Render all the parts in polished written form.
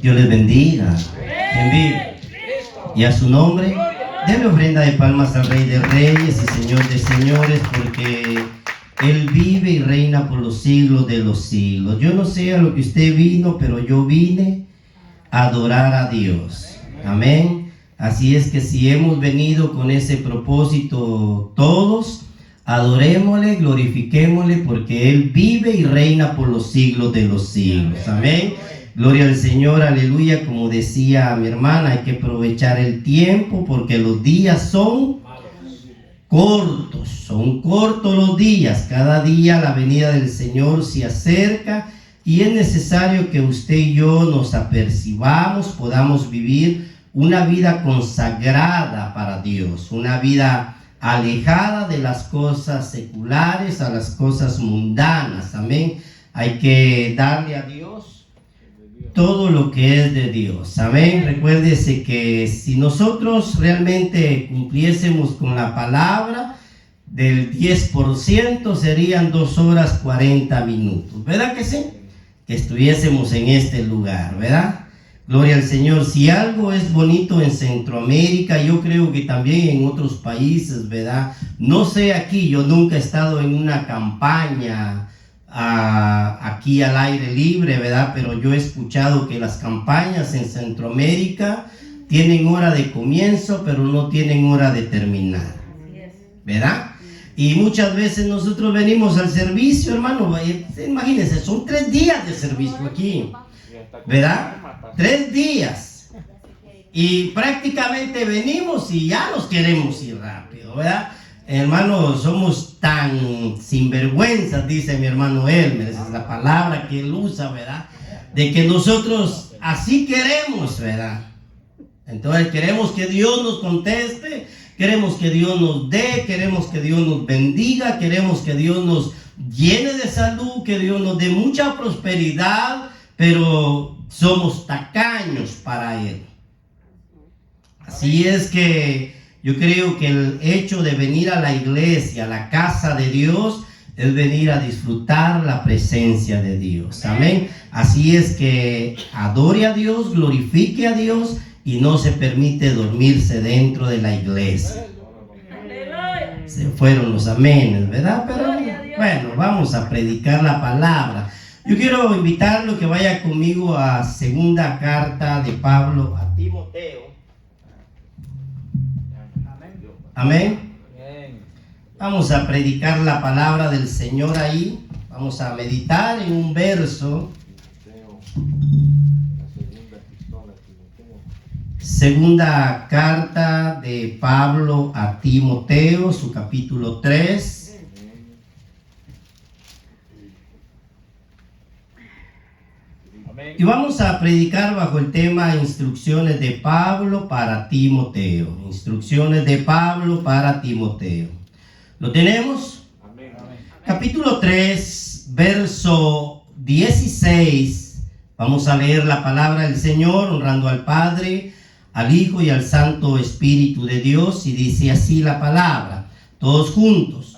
Dios les bendiga. ¿Quién vive? Y a su nombre, denle ofrenda de palmas al Rey de Reyes y Señor de Señores, porque Él vive y reina por los siglos de los siglos. Yo no sé a lo que usted vino, pero yo vine a adorar a Dios. Amén. Así es que si hemos venido con ese propósito todos, adorémosle, glorifiquémosle, porque Él vive y reina por los siglos de los siglos. Amén. Gloria al Señor, aleluya. Como decía mi hermana, hay que aprovechar el tiempo porque los días son cortos los días. Cada día la venida del Señor se acerca y es necesario que usted y yo nos apercibamos, podamos vivir una vida consagrada para Dios, una vida alejada de las cosas seculares a las cosas mundanas. Amén. Hay que darle a Dios todo lo que es de Dios. Amén. Recuérdese que si nosotros realmente cumpliésemos con la palabra, del 10% serían 2 horas 40 minutos. ¿Verdad que sí? Que estuviésemos en este lugar, ¿verdad? Gloria al Señor. Si algo es bonito en Centroamérica, yo creo que también en otros países, ¿verdad? No sé aquí, yo nunca he estado en una campaña aquí al aire libre, ¿verdad? Pero yo he escuchado que las campañas en Centroamérica tienen hora de comienzo, pero no tienen hora de terminar, ¿verdad? Y muchas veces nosotros venimos al servicio, hermano, imagínense, son 3 días de servicio aquí, ¿verdad? 3 días. Y prácticamente venimos y ya nos queremos ir rápido, ¿verdad? Hermano, somos tan sinvergüenzas, dice mi hermano Elmer, esa es la palabra que él usa, ¿verdad? De que nosotros así queremos, ¿verdad? Entonces queremos que Dios nos conteste, queremos que Dios nos dé, queremos que Dios nos bendiga, queremos que Dios nos llene de salud, que Dios nos dé mucha prosperidad, pero somos tacaños para Él. Así es que yo creo que el hecho de venir a la iglesia, a la casa de Dios, es venir a disfrutar la presencia de Dios. Amén. Así es que adore a Dios, glorifique a Dios y no se permite dormirse dentro de la iglesia. Se fueron los amenes, ¿verdad? Pero bueno, vamos a predicar la palabra. Yo quiero invitarlo que vaya conmigo a segunda carta de Pablo a Timoteo. Amén. Vamos a predicar la palabra del Señor ahí. Vamos a meditar en un verso. Segunda carta de Pablo a Timoteo, su capítulo 3. Y vamos a predicar bajo el tema Instrucciones de Pablo para Timoteo. Instrucciones de Pablo para Timoteo. ¿Lo tenemos? Amén. Capítulo 3, verso 16. Vamos a leer la palabra del Señor, honrando al Padre, al Hijo y al Santo Espíritu de Dios. Y dice así la palabra, todos juntos.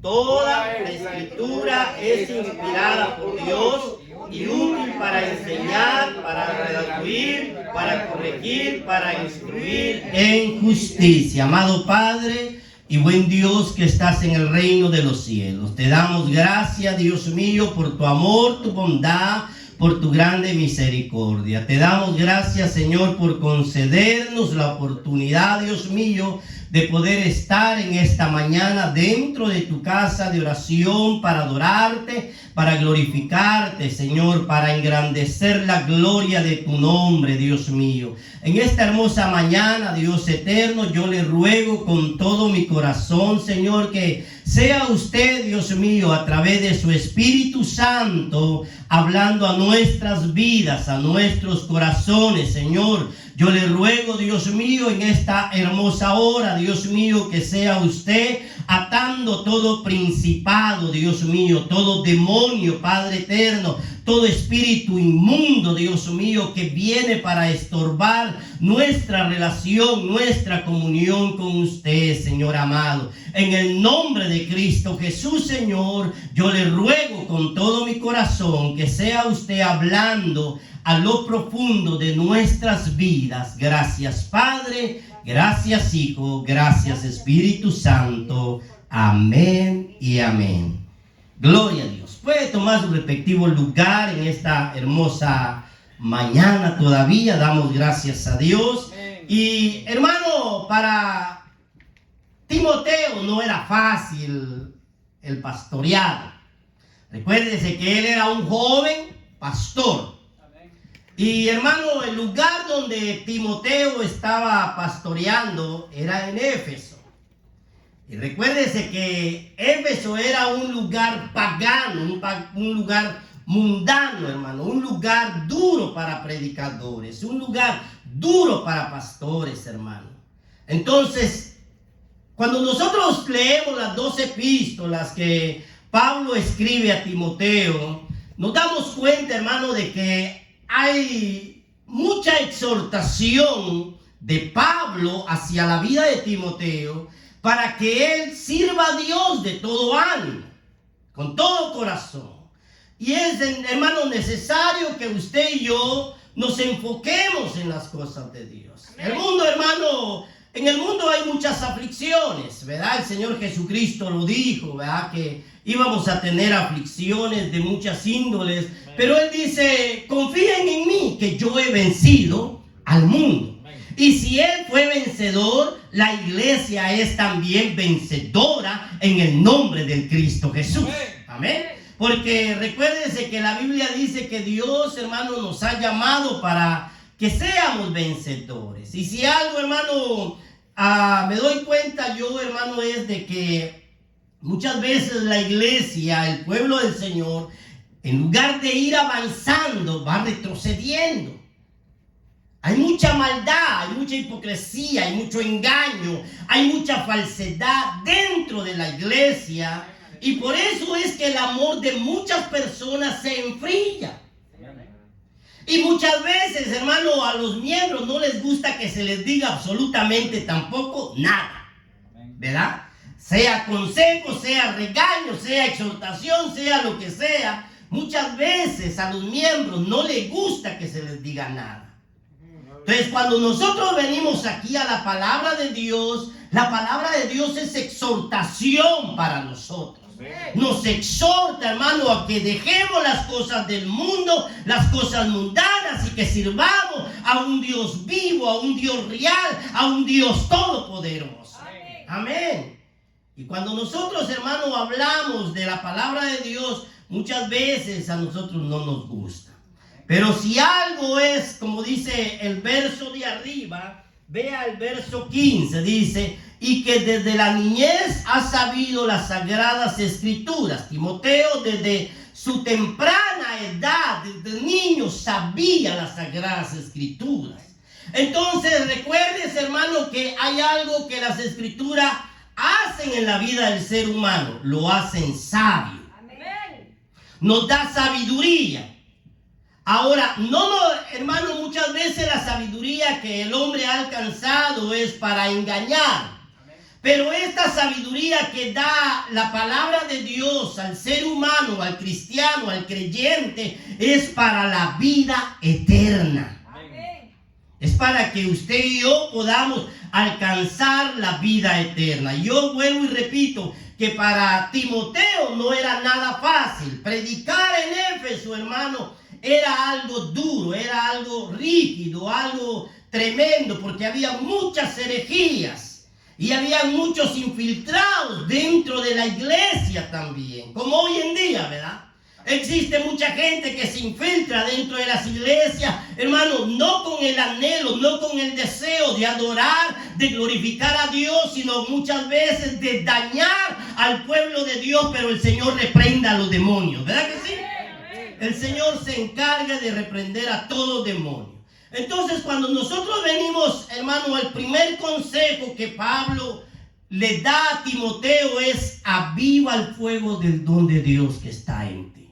Toda la Escritura es inspirada por Dios y útil para enseñar, para redarguir, para corregir, para instruir en justicia. Amado Padre y buen Dios que estás en el reino de los cielos, te damos gracias, Dios mío, por tu amor, tu bondad, por tu grande misericordia. Te damos gracias, Señor, por concedernos la oportunidad, Dios mío, de poder estar en esta mañana dentro de tu casa de oración para adorarte, para glorificarte, Señor, para engrandecer la gloria de tu nombre, Dios mío. En esta hermosa mañana, Dios eterno, yo le ruego con todo mi corazón, Señor, que sea usted, Dios mío, a través de su Espíritu Santo, hablando a nuestras vidas, a nuestros corazones, Señor. Yo le ruego, Dios mío, en esta hermosa hora, Dios mío, que sea usted atando todo principado, Dios mío, todo demonio, Padre eterno, todo espíritu inmundo, Dios mío, que viene para estorbar nuestra relación, nuestra comunión con usted, Señor amado. En el nombre de Cristo Jesús, Señor, yo le ruego con todo mi corazón que sea usted hablando a lo profundo de nuestras vidas. Gracias, Padre, gracias, Hijo, gracias, Espíritu Santo. Amén y amén. Gloria a Dios. Puede tomar su respectivo lugar en esta hermosa mañana todavía. Damos gracias a Dios. Y hermano, para Timoteo no era fácil el pastoreado. Recuérdese que él era un joven pastor. Y hermano, el lugar donde Timoteo estaba pastoreando era en Éfeso. Y recuérdese que Éfeso era un lugar pagano, un lugar mundano, hermano, un lugar duro para predicadores, un lugar duro para pastores, hermano. Entonces, cuando nosotros leemos las 2 epístolas que Pablo escribe a Timoteo, nos damos cuenta, hermano, de que hay mucha exhortación de Pablo hacia la vida de Timoteo para que él sirva a Dios de todo ánimo, con todo corazón. Y es, hermano, necesario que usted y yo nos enfoquemos en las cosas de Dios. El mundo, hermano, en el mundo hay muchas aflicciones, ¿verdad? El Señor Jesucristo lo dijo, ¿verdad? Que íbamos a tener aflicciones de muchas índoles, pero Él dice, confíen en mí, que yo he vencido al mundo. Y si Él fue vencedor, la iglesia es también vencedora en el nombre del Cristo Jesús. Amén. Porque recuérdense que la Biblia dice que Dios, hermano, nos ha llamado para que seamos vencedores. Y si algo, hermano, me doy cuenta yo, hermano, es de que muchas veces la iglesia, el pueblo del Señor, en lugar de ir avanzando, va retrocediendo. Hay mucha maldad, hay mucha hipocresía, hay mucho engaño, hay mucha falsedad dentro de la iglesia. Y por eso es que el amor de muchas personas se enfría. Y muchas veces, hermano, a los miembros no les gusta que se les diga absolutamente tampoco nada, ¿verdad? Sea consejo, sea regaño, sea exhortación, sea lo que sea. Muchas veces a los miembros no les gusta que se les diga nada. Entonces, cuando nosotros venimos aquí a la palabra de Dios, la palabra de Dios es exhortación para nosotros. Nos exhorta, hermano, a que dejemos las cosas del mundo, las cosas mundanas, y que sirvamos a un Dios vivo, a un Dios real, a un Dios todopoderoso. Amén. Y cuando nosotros, hermano, hablamos de la palabra de Dios, muchas veces a nosotros no nos gusta. Pero si algo es, como dice el verso de arriba, vea el verso 15, dice, y que desde la niñez ha sabido las sagradas escrituras. Timoteo desde su temprana edad, desde niño, sabía las sagradas escrituras. Entonces recuerdes, hermano, que hay algo que las escrituras hacen en la vida del ser humano, lo hacen sabio. Amén. Nos da sabiduría. Ahora, hermano, muchas veces la sabiduría que el hombre ha alcanzado es para engañar. Pero esta sabiduría que da la palabra de Dios al ser humano, al cristiano, al creyente, es para la vida eterna. Es para que usted y yo podamos alcanzar la vida eterna. Yo vuelvo y repito que para Timoteo no era nada fácil. Predicar en Éfeso, hermano, era algo duro, era algo rígido, algo tremendo, porque había muchas herejías. Y había muchos infiltrados dentro de la iglesia también, como hoy en día, ¿verdad? Existe mucha gente que se infiltra dentro de las iglesias, hermano, no con el anhelo, no con el deseo de adorar, de glorificar a Dios, sino muchas veces de dañar al pueblo de Dios, pero el Señor reprenda a los demonios, ¿verdad que sí? El Señor se encarga de reprender a todo demonio. Entonces, cuando nosotros venimos, hermano, el primer consejo que Pablo le da a Timoteo es: aviva el fuego del don de Dios que está en ti.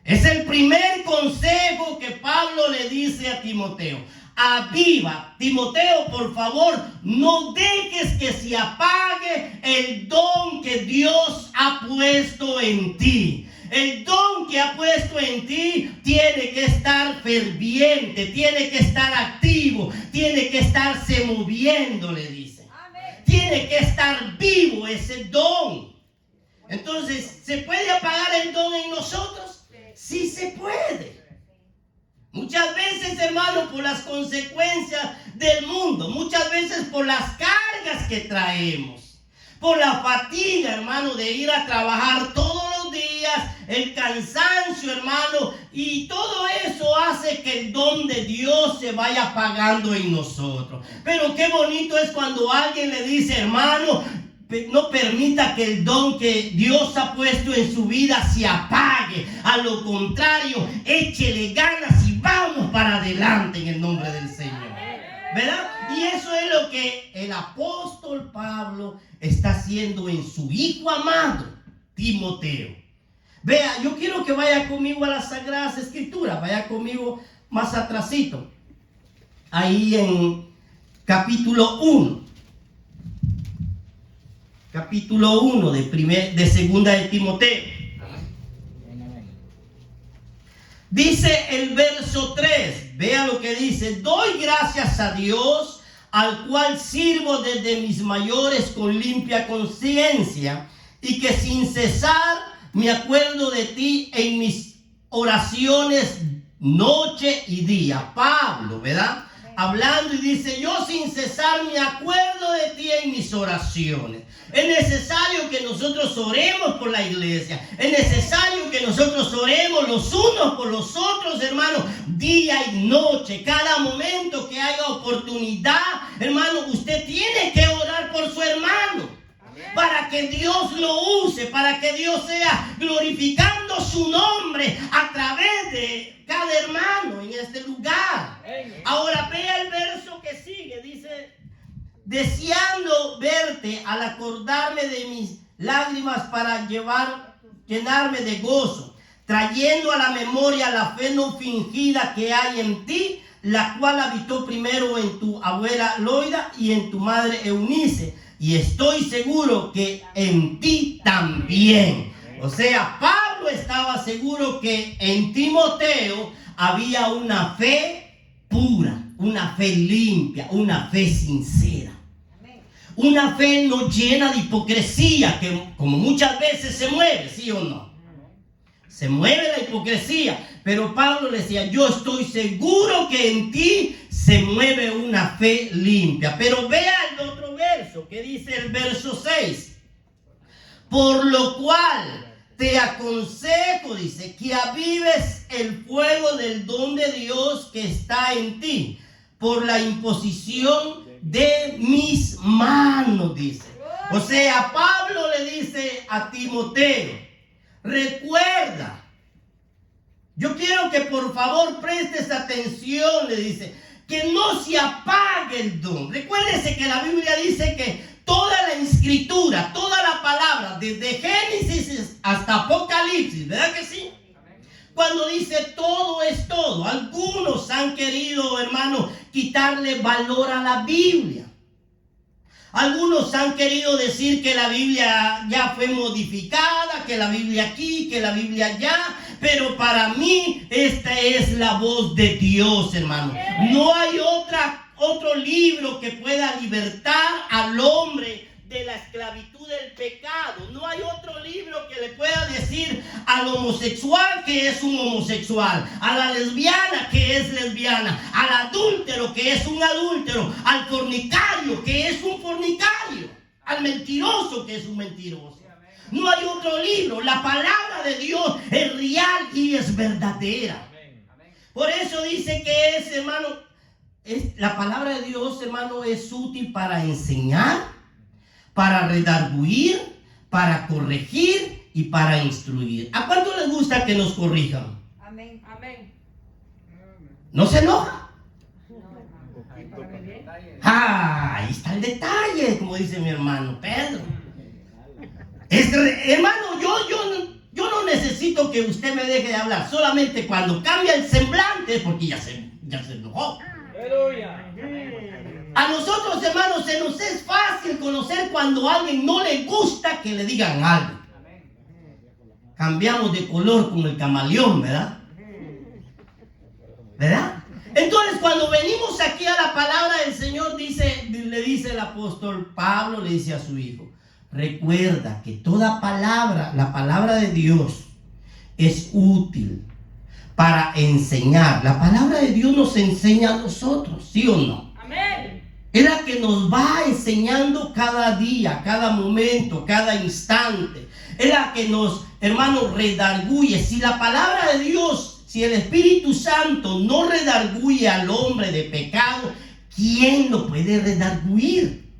Es el primer consejo que Pablo le dice a Timoteo. Aviva. Timoteo, por favor, no dejes que se apague el don que Dios ha puesto en ti. El don que ha puesto en ti tiene que estar ferviente, tiene que estar activo, tiene que estarse moviendo, le dice. Tiene que estar vivo ese don. Entonces, ¿se puede apagar el don en nosotros? Sí se puede. Muchas veces, hermano, por las consecuencias del mundo, muchas veces por las cargas que traemos, por la fatiga, hermano, de ir a trabajar todos los días, el cansancio, hermano, y todo eso hace que el don de Dios se vaya apagando en nosotros. Pero qué bonito es cuando alguien le dice, hermano, no permita que el don que Dios ha puesto en su vida se apague. A lo contrario, échele ganas y vamos para adelante en el nombre del Señor. ¿Verdad? Y eso es lo que el apóstol Pablo está haciendo en su hijo amado, Timoteo. Vea, yo quiero que vaya conmigo a las Sagradas Escrituras. Vaya conmigo más atrasito. Ahí en capítulo 1. Capítulo 1 de segunda de Timoteo. Dice el verso 3. Vea lo que dice. Doy gracias a Dios, al cual sirvo desde mis mayores con limpia conciencia, y que sin cesar me acuerdo de ti en mis oraciones noche y día. Pablo, ¿verdad? Hablando y dice, yo sin cesar me acuerdo de ti en mis oraciones. Es necesario que nosotros oremos por la iglesia. Es necesario que nosotros oremos los unos por los otros, hermano, día y noche. Cada momento que haya oportunidad, hermano, usted tiene que orar por su hermano. Para que Dios lo use, para que Dios sea glorificando su nombre a través de cada hermano en este lugar. Ahora vea el verso que sigue, dice, deseando verte al acordarme de mis lágrimas para llenarme de gozo, trayendo a la memoria la fe no fingida que hay en ti, la cual habitó primero en tu abuela Loida y en tu madre Eunice. Y estoy seguro que en ti también. O sea, Pablo estaba seguro que en Timoteo había una fe pura, una fe limpia, una fe sincera. Una fe no llena de hipocresía, que como muchas veces se mueve, ¿sí o no? Se mueve la hipocresía. Pero Pablo le decía, yo estoy seguro que en ti se mueve una fe limpia. Pero vea el otro verso, que dice el verso 6. Por lo cual te aconsejo, dice, que avives el fuego del don de Dios que está en ti, por la imposición de mis manos, dice. O sea, Pablo le dice a Timoteo, recuerda, yo quiero que por favor prestes atención, le dice, que no se apague el don. Recuérdese que la Biblia dice que toda la escritura, toda la palabra, desde Génesis hasta Apocalipsis, ¿verdad que sí? Cuando dice todo es todo, algunos han querido, hermano, quitarle valor a la Biblia. Algunos han querido decir que la Biblia ya fue modificada, que la Biblia aquí, que la Biblia allá. Pero para mí esta es la voz de Dios, hermano. No hay otro libro que pueda libertar al hombre de la esclavitud del pecado. No hay otro libro que le pueda decir al homosexual que es un homosexual, a la lesbiana que es lesbiana, al adúltero que es un adúltero, al fornicario que es un fornicario, al mentiroso que es un mentiroso. No hay otro libro. La palabra de Dios es real y es verdadera. Por eso dice que es, hermano, la palabra de Dios, hermano, es útil para enseñar, para redarguir, para corregir y para instruir. ¿A cuánto les gusta que nos corrijan? Amén. Amén. ¿No se enoja? Ahí está el detalle, como dice mi hermano Pedro. Hermano, yo no necesito que usted me deje de hablar. Solamente cuando cambia el semblante, porque ya se enojó. A nosotros, hermanos, se nos es fácil conocer cuando a alguien no le gusta que le digan algo. cambiamos de color como el camaleón, ¿verdad? ¿Verdad? Entonces, cuando venimos aquí a la palabra del Señor, le dice el apóstol Pablo, le dice a su hijo, recuerda que toda palabra, la palabra de Dios, es útil para enseñar. La palabra de Dios nos enseña a nosotros, ¿sí o no? Amén. Es la que nos va enseñando cada día, cada momento, cada instante. Es la que nos, hermanos, redarguye. Si la palabra de Dios, si el Espíritu Santo no redarguye al hombre de pecado, ¿quién lo puede redarguir?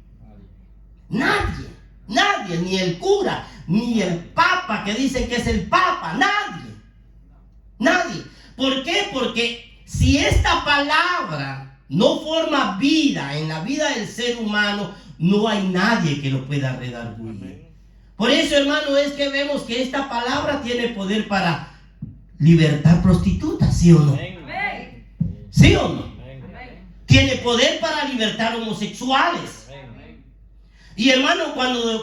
Nadie, nadie, ni el cura, ni el papa que dicen que es el papa, nadie, nadie. ¿Por qué? Porque si esta palabra no forma vida en la vida del ser humano, no hay nadie que lo pueda redarguir. Por eso, hermano, es que vemos que esta palabra tiene poder para libertar prostitutas, ¿sí o no? Amén. ¿Sí o no? Amén. Tiene poder para libertar homosexuales. Amén. Y hermano,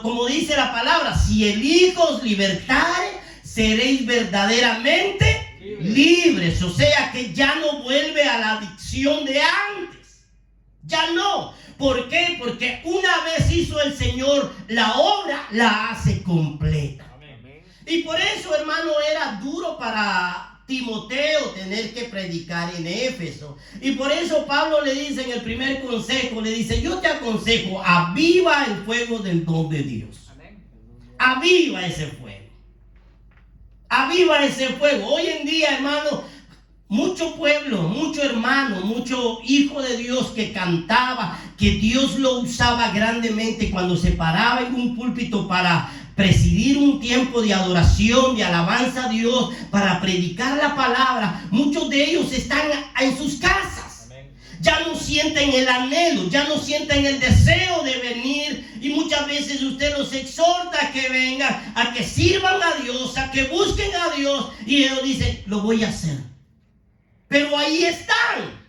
como dice la palabra, si el Hijo os libertare, seréis verdaderamente libres. O sea que ya no vuelve a la adicción de antes. Ya no. ¿Por qué? Porque una vez hizo el Señor la obra, la hace completa. Amén. Y por eso, hermano, era duro para Timoteo tener que predicar en Éfeso. Y por eso Pablo le dice en el primer consejo, le dice, yo te aconsejo, aviva el fuego del don de Dios. Amén. Aviva ese fuego. Aviva ese fuego. Hoy en día, hermano, mucho pueblo, mucho hermano, mucho hijo de Dios que cantaba, que Dios lo usaba grandemente cuando se paraba en un púlpito para presidir un tiempo de adoración, de alabanza a Dios, para predicar la palabra. Muchos de ellos están en sus casas. Amén. Ya no sienten el anhelo, ya no sienten el deseo de venir. Y muchas veces usted los exhorta a que vengan, a que sirvan a Dios, a que busquen a Dios. Y ellos dicen, lo voy a hacer. Pero ahí están.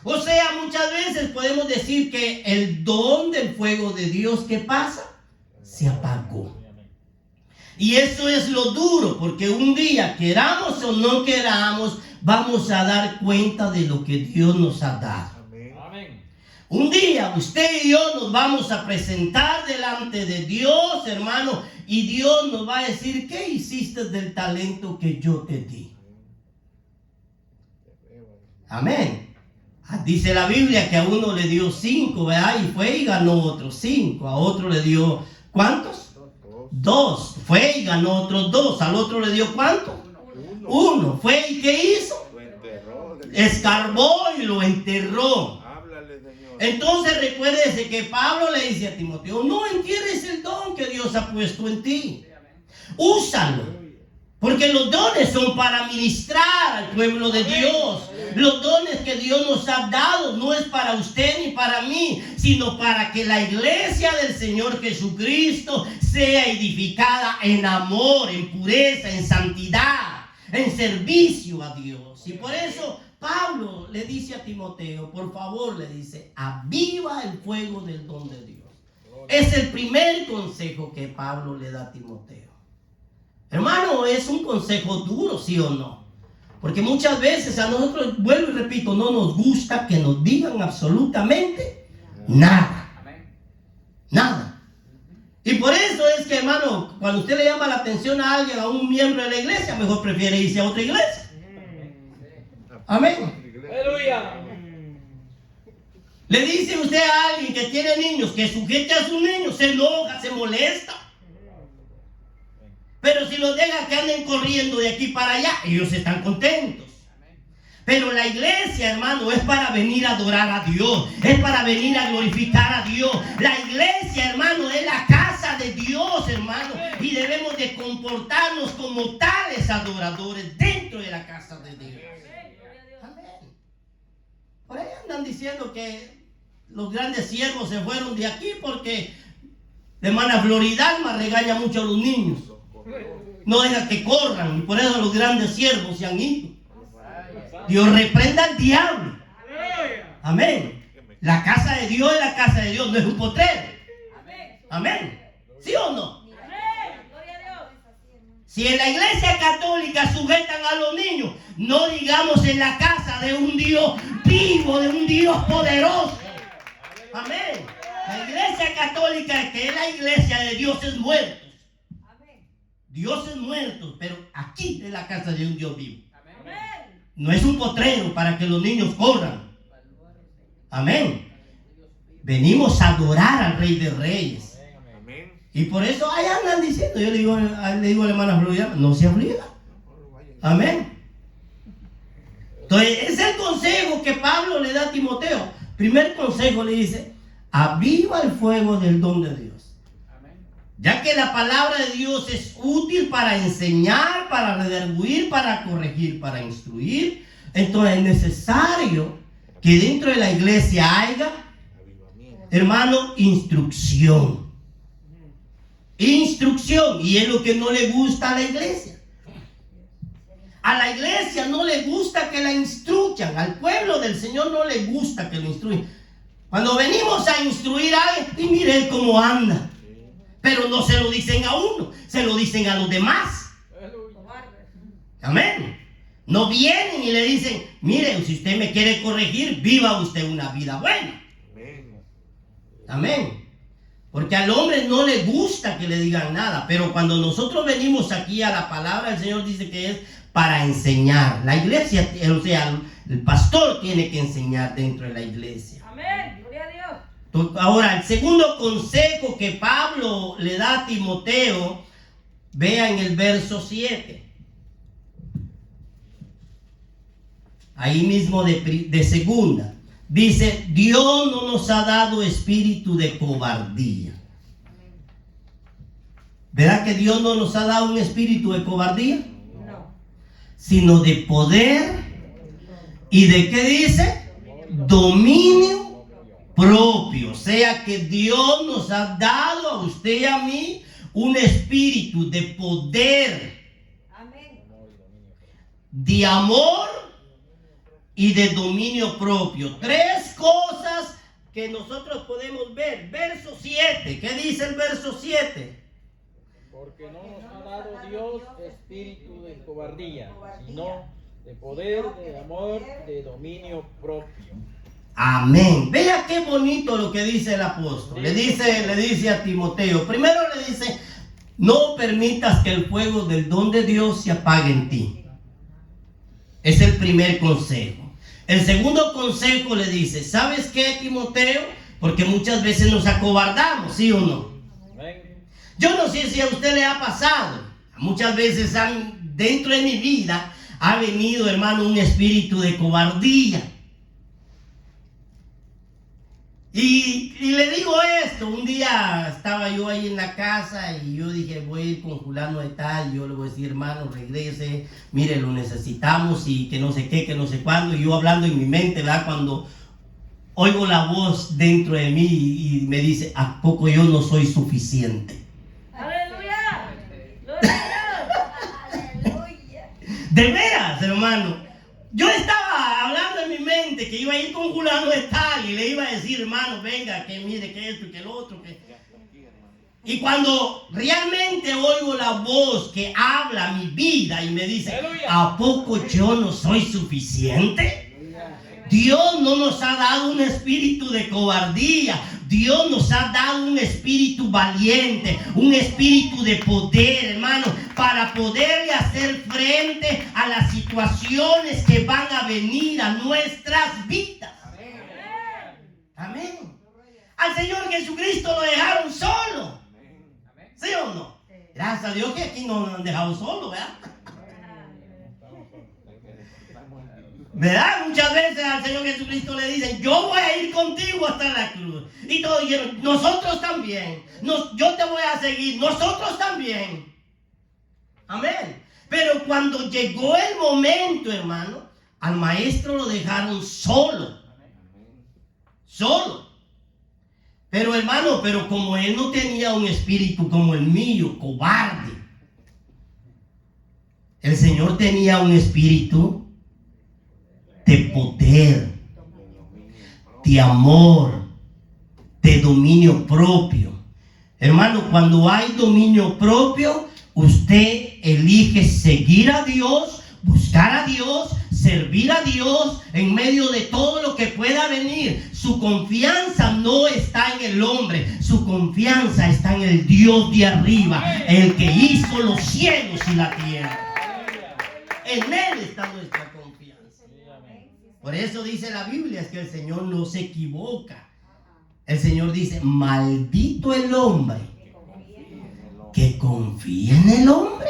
O sea, muchas veces podemos decir que el don del fuego de Dios, ¿qué pasa? Se apagó. Y eso es lo duro, porque un día, queramos o no queramos, vamos a dar cuenta de lo que Dios nos ha dado. Amén. Un día usted y yo nos vamos a presentar delante de Dios, hermano, y Dios nos va a decir, ¿qué hiciste del talento que yo te di? Amén. Dice la Biblia que a uno le dio 5, ¿verdad? Y fue y ganó otros 5. A otro le dio, ¿cuántos? 2. Fue y ganó otros 2. Al otro le dio, ¿cuánto? 1. Fue y ¿qué hizo? Lo enterró. Escarbó y lo enterró. Háblale, Señor. Entonces recuérdese que Pablo le dice a Timoteo, no entierres el don que Dios ha puesto en ti. Úsalo. Porque los dones son para ministrar al pueblo de Dios. Los dones que Dios nos ha dado no es para usted ni para mí, sino para que la iglesia del Señor Jesucristo sea edificada en amor, en pureza, en santidad, en servicio a Dios. Y por eso Pablo le dice a Timoteo, por favor, le dice, aviva el fuego del don de Dios. Es el primer consejo que Pablo le da a Timoteo. Hermano, es un consejo duro, ¿sí o no? Porque muchas veces a nosotros, vuelvo y repito, no nos gusta que nos digan absolutamente nada. Nada. Y por eso es que, hermano, cuando usted le llama la atención a alguien, a un miembro de la iglesia, mejor prefiere irse a otra iglesia. Amén. Aleluya. Le dice usted a alguien que tiene niños, que sujete a sus niños, se enoja, se molesta. Pero si los deja que anden corriendo de aquí para allá, ellos están contentos. Pero la iglesia, hermano, es para venir a adorar a Dios. Es para venir a glorificar a Dios. La iglesia, hermano, es la casa de Dios, hermano. Y debemos de comportarnos como tales adoradores dentro de la casa de Dios. Amén. Por ahí andan diciendo que los grandes siervos se fueron de aquí porque de hermana Floridalma regaña mucho a los niños. No deja que corran y por eso los grandes siervos se han ido. Dios reprenda al diablo. Amén. La casa de Dios es la casa de Dios, no es un potrero. Amén. ¿Sí o no? Si en la iglesia católica sujetan a los niños, no digamos en la casa de un Dios vivo, de un Dios poderoso. Amén. La iglesia católica, que es la iglesia de dioses muertos. Dioses muertos, pero aquí es la casa de un Dios vivo. No es un potrero para que los niños corran. Amén. Venimos a adorar al Rey de Reyes. Y por eso ahí andan diciendo, yo le digo a la hermana Florida, no se afliga. Amén. Entonces, es el consejo que Pablo le da a Timoteo. Primer consejo le dice, aviva el fuego del don de Dios. Ya que la palabra de Dios es útil para enseñar, para redarguir, para corregir, para instruir, entonces es necesario que dentro de la iglesia haya, hermano, instrucción. Instrucción, y es lo que no le gusta a la iglesia. A la iglesia no le gusta que la instruyan, al pueblo del Señor no le gusta que lo instruyan. Cuando venimos a instruir a alguien, y mire cómo anda, pero no se lo dicen a uno, se lo dicen a los demás. Amén. No vienen y le dicen, mire, si usted me quiere corregir, viva usted una vida buena. Amén. Porque al hombre no le gusta que le digan nada, pero cuando nosotros venimos aquí a la palabra, el Señor dice que es para enseñar. La iglesia, o sea, el pastor tiene que enseñar dentro de la iglesia. Amén, gloria a Dios. Entonces, ahora, el segundo consejo que Pablo le da a Timoteo, vea en el verso 7. Ahí mismo de segunda. Dice, Dios no nos ha dado espíritu de cobardía. ¿Verdad que Dios no nos ha dado un espíritu de cobardía? No. Sino de poder y de, ¿qué dice? Dominio propio. O sea que Dios nos ha dado a usted y a mí un espíritu de poder, Amén. de amor y de dominio propio. Tres cosas que nosotros podemos ver. Verso 7. ¿Qué dice el verso 7? Porque no nos ha dado Dios espíritu de cobardía, sino de poder, de amor, de dominio propio. Amén. Vea qué bonito lo que dice el apóstol. Le dice a Timoteo. Primero le dice, no permitas que el fuego del don de Dios se apague en ti. Es el primer consejo. El segundo consejo le dice, ¿sabes qué, Timoteo? Porque muchas veces nos acobardamos, ¿sí o no? Amén. Yo no sé si a usted le ha pasado. Muchas veces dentro de mi vida ha venido, hermano, un espíritu de cobardía. Y le digo esto, un día estaba yo ahí en la casa y yo dije, voy a ir con fulano de tal, yo le voy a decir, hermano, regrese, mire, lo necesitamos y que no sé qué, que no sé cuándo, y yo hablando en mi mente, ¿verdad? Cuando oigo la voz dentro de mí y me dice, ¿a poco yo no soy suficiente? Aleluya. Gloria a Dios. Aleluya. De veras, hermano. Yo estaba hablando en mi mente que iba a ir con fulano de tal y le iba a decir, hermano, venga, que mire, que esto y que lo otro. Y cuando realmente oigo la voz que habla mi vida y me dice, ¿a poco yo no soy suficiente? Dios no nos ha dado un espíritu de cobardía. Dios nos ha dado un espíritu valiente, un espíritu de poder, hermano, para poderle hacer frente a las situaciones que van a venir a nuestras vidas. Amén. Al Señor Jesucristo lo dejaron solo. ¿Sí o no? Gracias a Dios que aquí no nos han dejado solo, ¿verdad? ¿Verdad? Muchas veces al Señor Jesucristo le dicen, yo voy a ir contigo hasta la cruz. Y todos dijeron, nosotros también. Yo te voy a seguir, nosotros también. Amén. Pero cuando llegó el momento, hermano, al maestro lo dejaron solo. Solo. Pero hermano, pero como él no tenía un espíritu como el mío, cobarde. El Señor tenía un espíritu de poder, de amor, de dominio propio. Hermano, cuando hay dominio propio, usted elige seguir a Dios, buscar a Dios, servir a Dios en medio de todo lo que pueda venir. Su confianza no está en el hombre, su confianza está en el Dios de arriba, el que hizo los cielos y la tierra. En Él está nuestra confianza. Por eso dice la Biblia, es que el Señor no se equivoca. El Señor dice, maldito el hombre que confía en el hombre.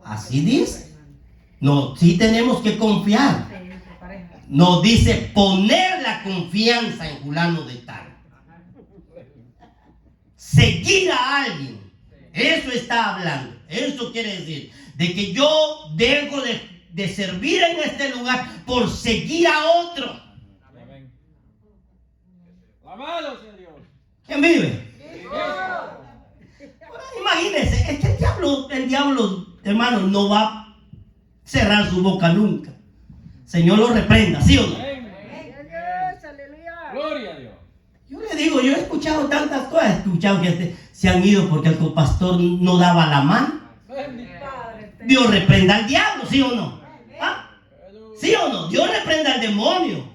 Así dice. No, sí tenemos que confiar. Nos dice poner la confianza en fulano de tal. Seguir a alguien. Eso está hablando. Eso quiere decir de que yo dejo de servir en este lugar por seguir a otro. Amén. Alabado sea Dios. ¿Quién vive? Ahora, imagínense, es que el diablo, hermano, no va a cerrar su boca nunca. Señor lo reprenda, ¿sí o no? Amén. Gloria a Dios. Yo le digo, yo he escuchado tantas cosas, he escuchado que se han ido porque el pastor no daba la mano. Dios reprenda al diablo, ¿sí o no? ¿Ah? ¿Sí o no? Dios reprenda al demonio.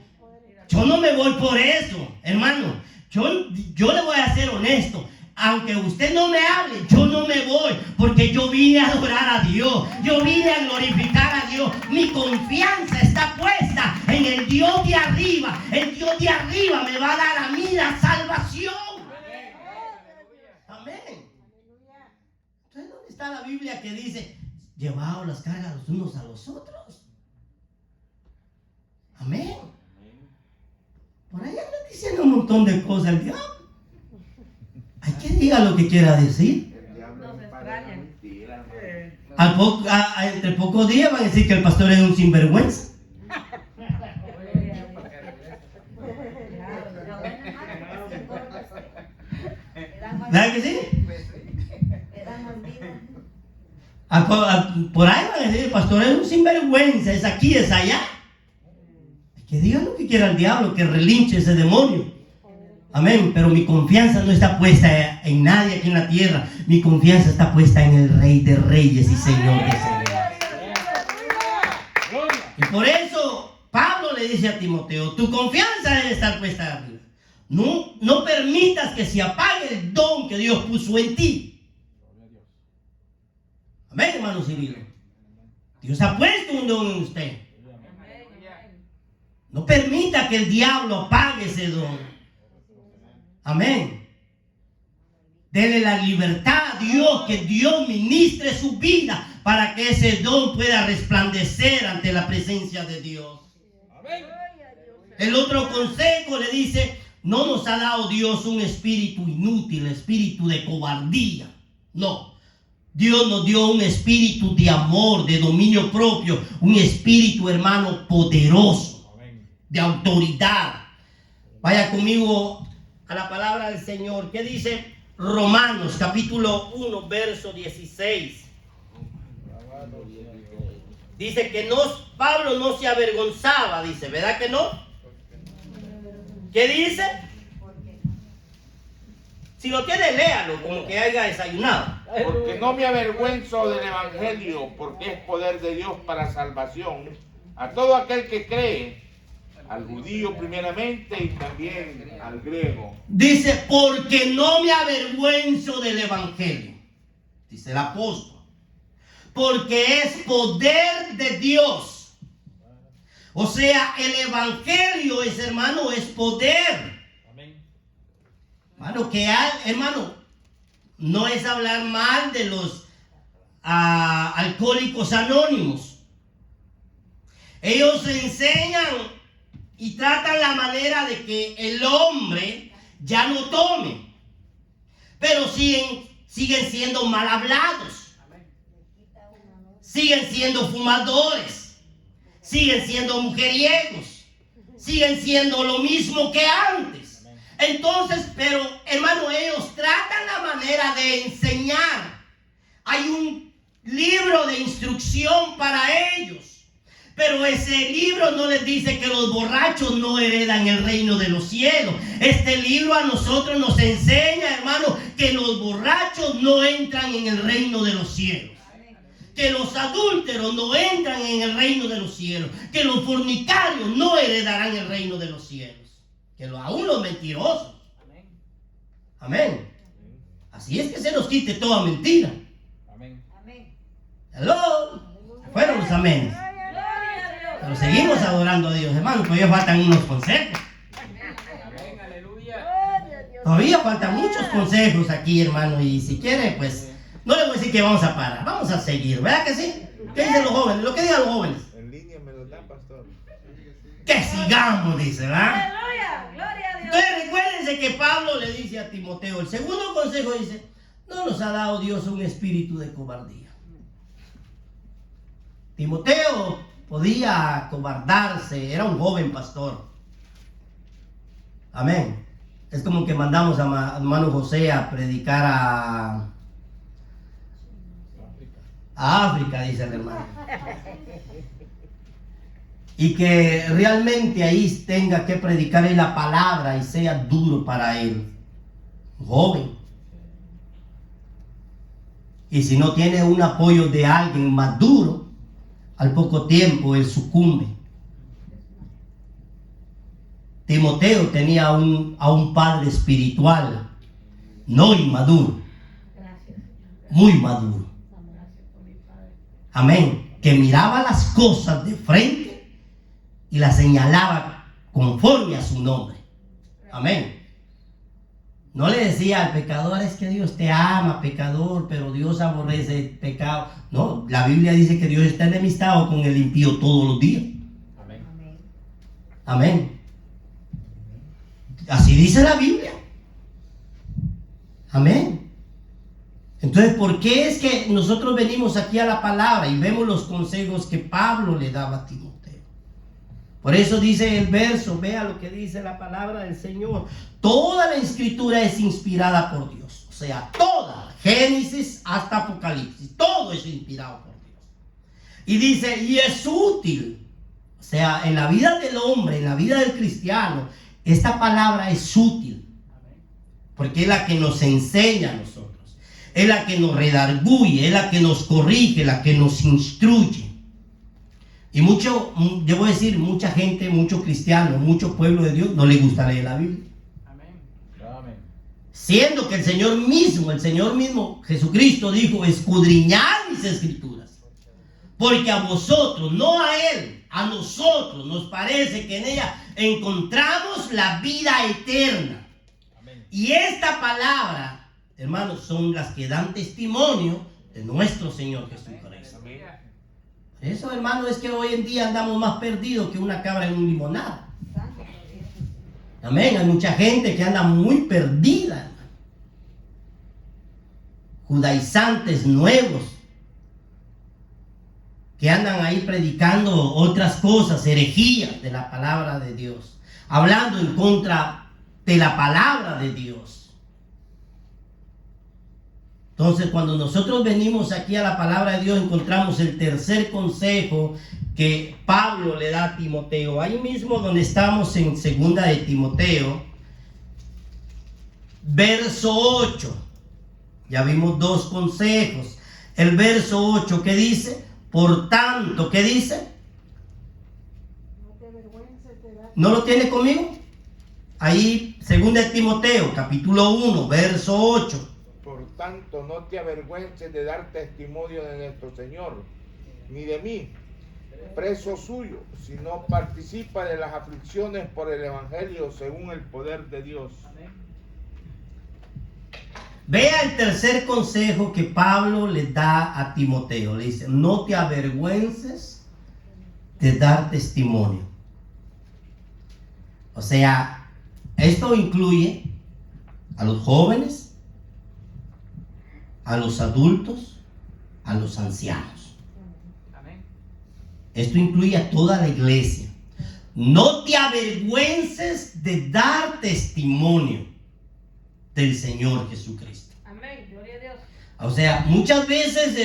Yo no me voy por eso, hermano. Yo le voy a ser honesto. Aunque usted no me hable, yo no me voy, porque yo vine a adorar a Dios, yo vine a glorificar a Dios. Mi confianza está puesta en el Dios de arriba. El Dios de arriba me va a dar a mí la salvación. Amén. Entonces, ¿dónde está la Biblia que dice, llevaos las cargas los unos a los otros? Amén. Por ahí anda diciendo un montón de cosas el diablo. Hay que diga lo que quiera decir. Entre pocos días van a decir que el pastor es un sinvergüenza. ¿Verdad que sí? Por ahí van a decir el pastor es un sinvergüenza, es aquí, es allá. Que diga lo que quiera el diablo, que relinche ese demonio. Amén, pero mi confianza no está puesta en nadie aquí en la tierra. Mi confianza está puesta en el Rey de Reyes y Señor de Señores. Y por eso Pablo le dice a Timoteo, tu confianza debe estar puesta arriba. No permitas que se apague el don que Dios puso en ti. Amén, hermano Cirilo. Dios ha puesto un don en usted. No permita que el diablo apague ese don. Amén. Dele la libertad a Dios, que Dios ministre su vida para que ese don pueda resplandecer ante la presencia de Dios. Amén. El otro consejo le dice, no nos ha dado Dios un espíritu inútil, espíritu de cobardía. No. Dios nos dio un espíritu de amor, de dominio propio, un espíritu, hermano, poderoso, de autoridad. Vaya conmigo a la palabra del Señor. ¿Qué dice Romanos capítulo 1 verso 16? Dice que Pablo no se avergonzaba, dice, ¿verdad que no? ¿Qué dice? Si lo tiene, léalo, como que haya desayunado. Porque no me avergüenzo del evangelio, porque es poder de Dios para salvación a todo aquel que cree, al judío primeramente y también al griego. Dice, porque no me avergüenzo del evangelio, dice el apóstol, porque es poder de Dios. O sea, el evangelio es, hermano, es poder. Hermano, no es hablar mal de los alcohólicos anónimos. Ellos enseñan y tratan la manera de que el hombre ya no tome, pero siguen siendo mal hablados, siguen siendo fumadores, siguen siendo mujeriegos, siguen siendo lo mismo que antes. Entonces, pero hermano, ellos tratan la manera de enseñar. Hay un libro de instrucción para ellos. Pero ese libro no les dice que los borrachos no heredan el reino de los cielos. Este libro a nosotros nos enseña, hermano, que los borrachos no entran en el reino de los cielos. Que los adúlteros no entran en el reino de los cielos. Que los fornicarios no heredarán el reino de los cielos. Que aún los mentirosos. Amén. Así es que se nos quite toda mentira. Amén. Amén. Hello. Fueron los amenes. Gloria a Dios. Pero seguimos adorando a Dios, hermano. Todavía faltan unos consejos. Amén, aleluya. Gloria a Dios. Todavía faltan muchos consejos aquí, hermano. Y si quiere, pues, no le voy a decir que vamos a parar. Vamos a seguir, ¿verdad que sí? ¿Qué dicen los jóvenes? Lo que digan los jóvenes. En línea me lo da, pastor. Que sigamos, dice, ¿verdad? Aleluya. Gloria a Dios. Entonces recuérdense que Pablo le dice a Timoteo, el segundo consejo dice, no nos ha dado Dios un espíritu de cobardía. Timoteo podía acobardarse, era un joven pastor. Amén. Es como que mandamos a hermano José a predicar a África, dice el hermano. Y que realmente ahí tenga que predicar él la palabra y sea duro para él. Joven. Y si no tiene un apoyo de alguien más duro, al poco tiempo él sucumbe. Timoteo tenía a un padre espiritual, no inmaduro, muy maduro. Amén. Que miraba las cosas de frente y las señalaba conforme a su nombre. Amén. No le decía al pecador, es que Dios te ama, pecador, pero Dios aborrece el pecado. No, la Biblia dice que Dios está enemistado con el impío todos los días. Amén. Amén. Así dice la Biblia. Amén. Entonces, ¿por qué es que nosotros venimos aquí a la palabra y vemos los consejos que Pablo le daba a Timoteo? Por eso dice el verso, vea lo que dice la palabra del Señor. Toda la escritura es inspirada por Dios. O sea, toda, Génesis hasta Apocalipsis, todo es inspirado por Dios. Y dice, y es útil. O sea, en la vida del hombre, en la vida del cristiano, esta palabra es útil. Porque es la que nos enseña a nosotros. Es la que nos redarguye, es la que nos corrige, la que nos instruye. Y yo voy a decir, mucha gente, mucho cristiano, mucho pueblo de Dios no le gusta leer la Biblia. Amén. Siendo que el Señor mismo, Jesucristo dijo, escudriñad mis escrituras. Porque a vosotros, no a Él, a nosotros nos parece que en ella encontramos la vida eterna. Amén. Y esta palabra, hermanos, son las que dan testimonio de nuestro Señor Jesucristo. Eso, hermano, es que hoy en día andamos más perdidos que una cabra en un limonada. Amén. Hay mucha gente que anda muy perdida, hermano. Judaizantes nuevos que andan ahí predicando otras cosas, herejías de la palabra de Dios, hablando en contra de la palabra de Dios. Entonces, cuando nosotros venimos aquí a la palabra de Dios, encontramos el tercer consejo que Pablo le da a Timoteo. Ahí mismo donde estamos en segunda de Timoteo, verso 8. Ya vimos dos consejos. El verso 8, ¿qué dice? Por tanto, ¿qué dice? ¿No lo tiene conmigo? Ahí, segunda de Timoteo, capítulo 1, verso 8. Por tanto, no te avergüences de dar testimonio de nuestro Señor, ni de mí, preso suyo, sino participa de las aflicciones por el Evangelio según el poder de Dios. Vea el tercer consejo que Pablo le da a Timoteo. Le dice, no te avergüences de dar testimonio. O sea, esto incluye a los jóvenes, a los adultos, a los ancianos. Amén. Esto incluye a toda la iglesia. No te avergüences de dar testimonio del Señor Jesucristo. Amén. Gloria a Dios. O sea, muchas veces,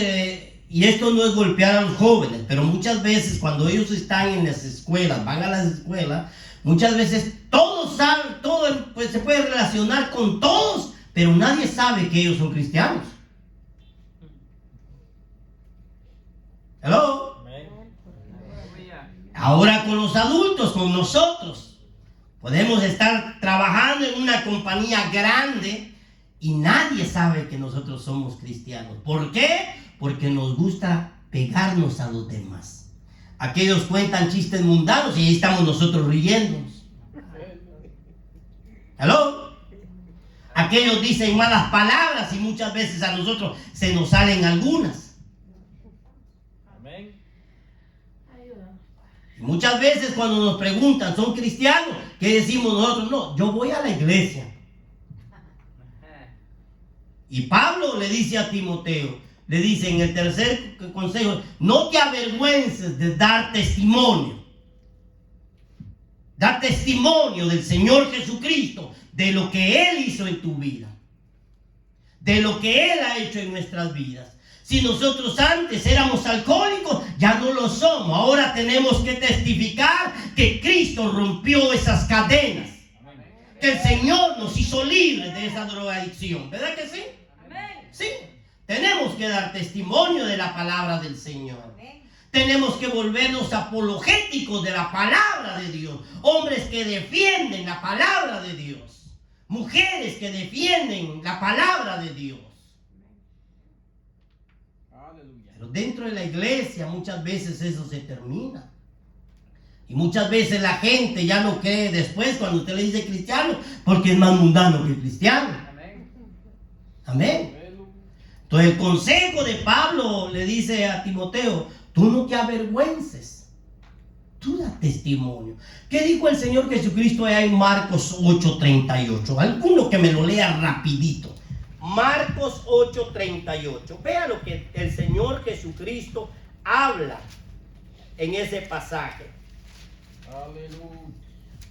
y esto no es golpear a los jóvenes, pero muchas veces cuando ellos están en las escuelas, van a las escuelas, muchas veces todos saben, todo pues, se puede relacionar con todos, pero nadie sabe que ellos son cristianos. Hello. Amén. Ahora con los adultos, con nosotros, podemos estar trabajando en una compañía grande y nadie sabe que nosotros somos cristianos. ¿Por qué? Porque nos gusta pegarnos a los demás. Aquellos cuentan chistes mundanos y ahí estamos nosotros riéndonos. ¿Hello? Aquellos dicen malas palabras y muchas veces a nosotros se nos salen algunas. Amén. Ayúdanos. Y muchas veces cuando nos preguntan, ¿son cristianos? ¿Qué decimos nosotros? No, yo voy a la iglesia. Y Pablo le dice a Timoteo, le dice en el tercer consejo, no te avergüences de dar testimonio. Da testimonio del Señor Jesucristo, de lo que Él hizo en tu vida, de lo que Él ha hecho en nuestras vidas. Si nosotros antes éramos alcohólicos, ya no lo somos. Ahora tenemos que testificar que Cristo rompió esas cadenas, que el Señor nos hizo libres de esa drogadicción. ¿Verdad que sí? Amén. Sí. Tenemos que dar testimonio de la palabra del Señor. Tenemos que volvernos apologéticos de la palabra de Dios. Hombres que defienden la palabra de Dios. Mujeres que defienden la palabra de Dios. Aleluya. Pero dentro de la iglesia muchas veces eso se termina. Y muchas veces la gente ya no cree después cuando usted le dice cristiano, porque es más mundano que cristiano. Amén. Entonces el consejo de Pablo le dice a Timoteo, tú no te avergüences, tú da testimonio. ¿Qué dijo el Señor Jesucristo allá en Marcos 8:38? Alguno que me lo lea rapidito. Marcos 8:38. Vea lo que el Señor Jesucristo habla en ese pasaje. Aleluya.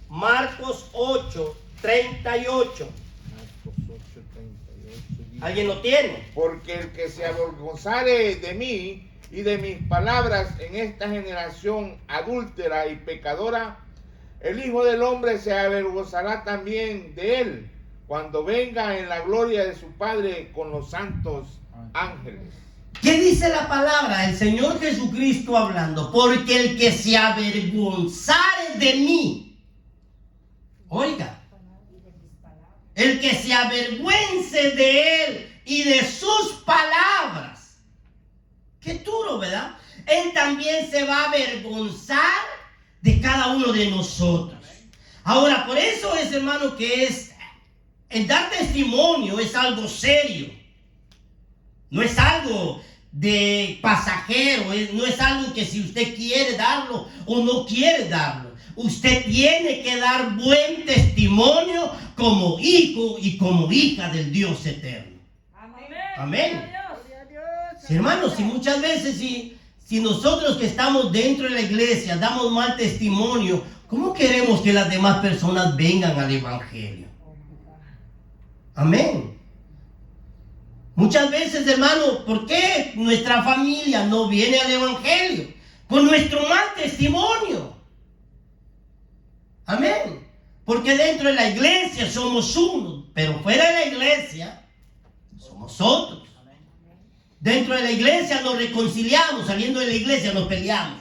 Marcos 8:38. Marcos 8:38. ¿Alguien lo tiene? Porque el que se avergonzare de mí y de mis palabras en esta generación adúltera y pecadora, el Hijo del Hombre se avergonzará también de él cuando venga en la gloria de su Padre con los santos ángeles. ¿Qué dice la palabra? El Señor Jesucristo hablando. Porque el que se avergonzare de mí, oiga, el que se avergüence de él y de sus palabras. Qué duro, ¿verdad? Él también se va a avergonzar de cada uno de nosotros. Ahora, por eso es, hermano, que el dar testimonio es algo serio. No es algo de pasajero, no es algo que si usted quiere darlo o no quiere darlo. Usted tiene que dar buen testimonio como hijo y como hija del Dios eterno. Amén. Gloria a Dios. Sí, hermanos, y muchas veces si nosotros que estamos dentro de la iglesia damos mal testimonio, ¿cómo queremos que las demás personas vengan al evangelio? Amén. Muchas veces, hermano, ¿por qué nuestra familia no viene al evangelio? Por nuestro mal testimonio. Amén. Porque dentro de la iglesia somos uno, pero fuera de la iglesia somos otros. Dentro de la iglesia nos reconciliamos, saliendo de la iglesia nos peleamos.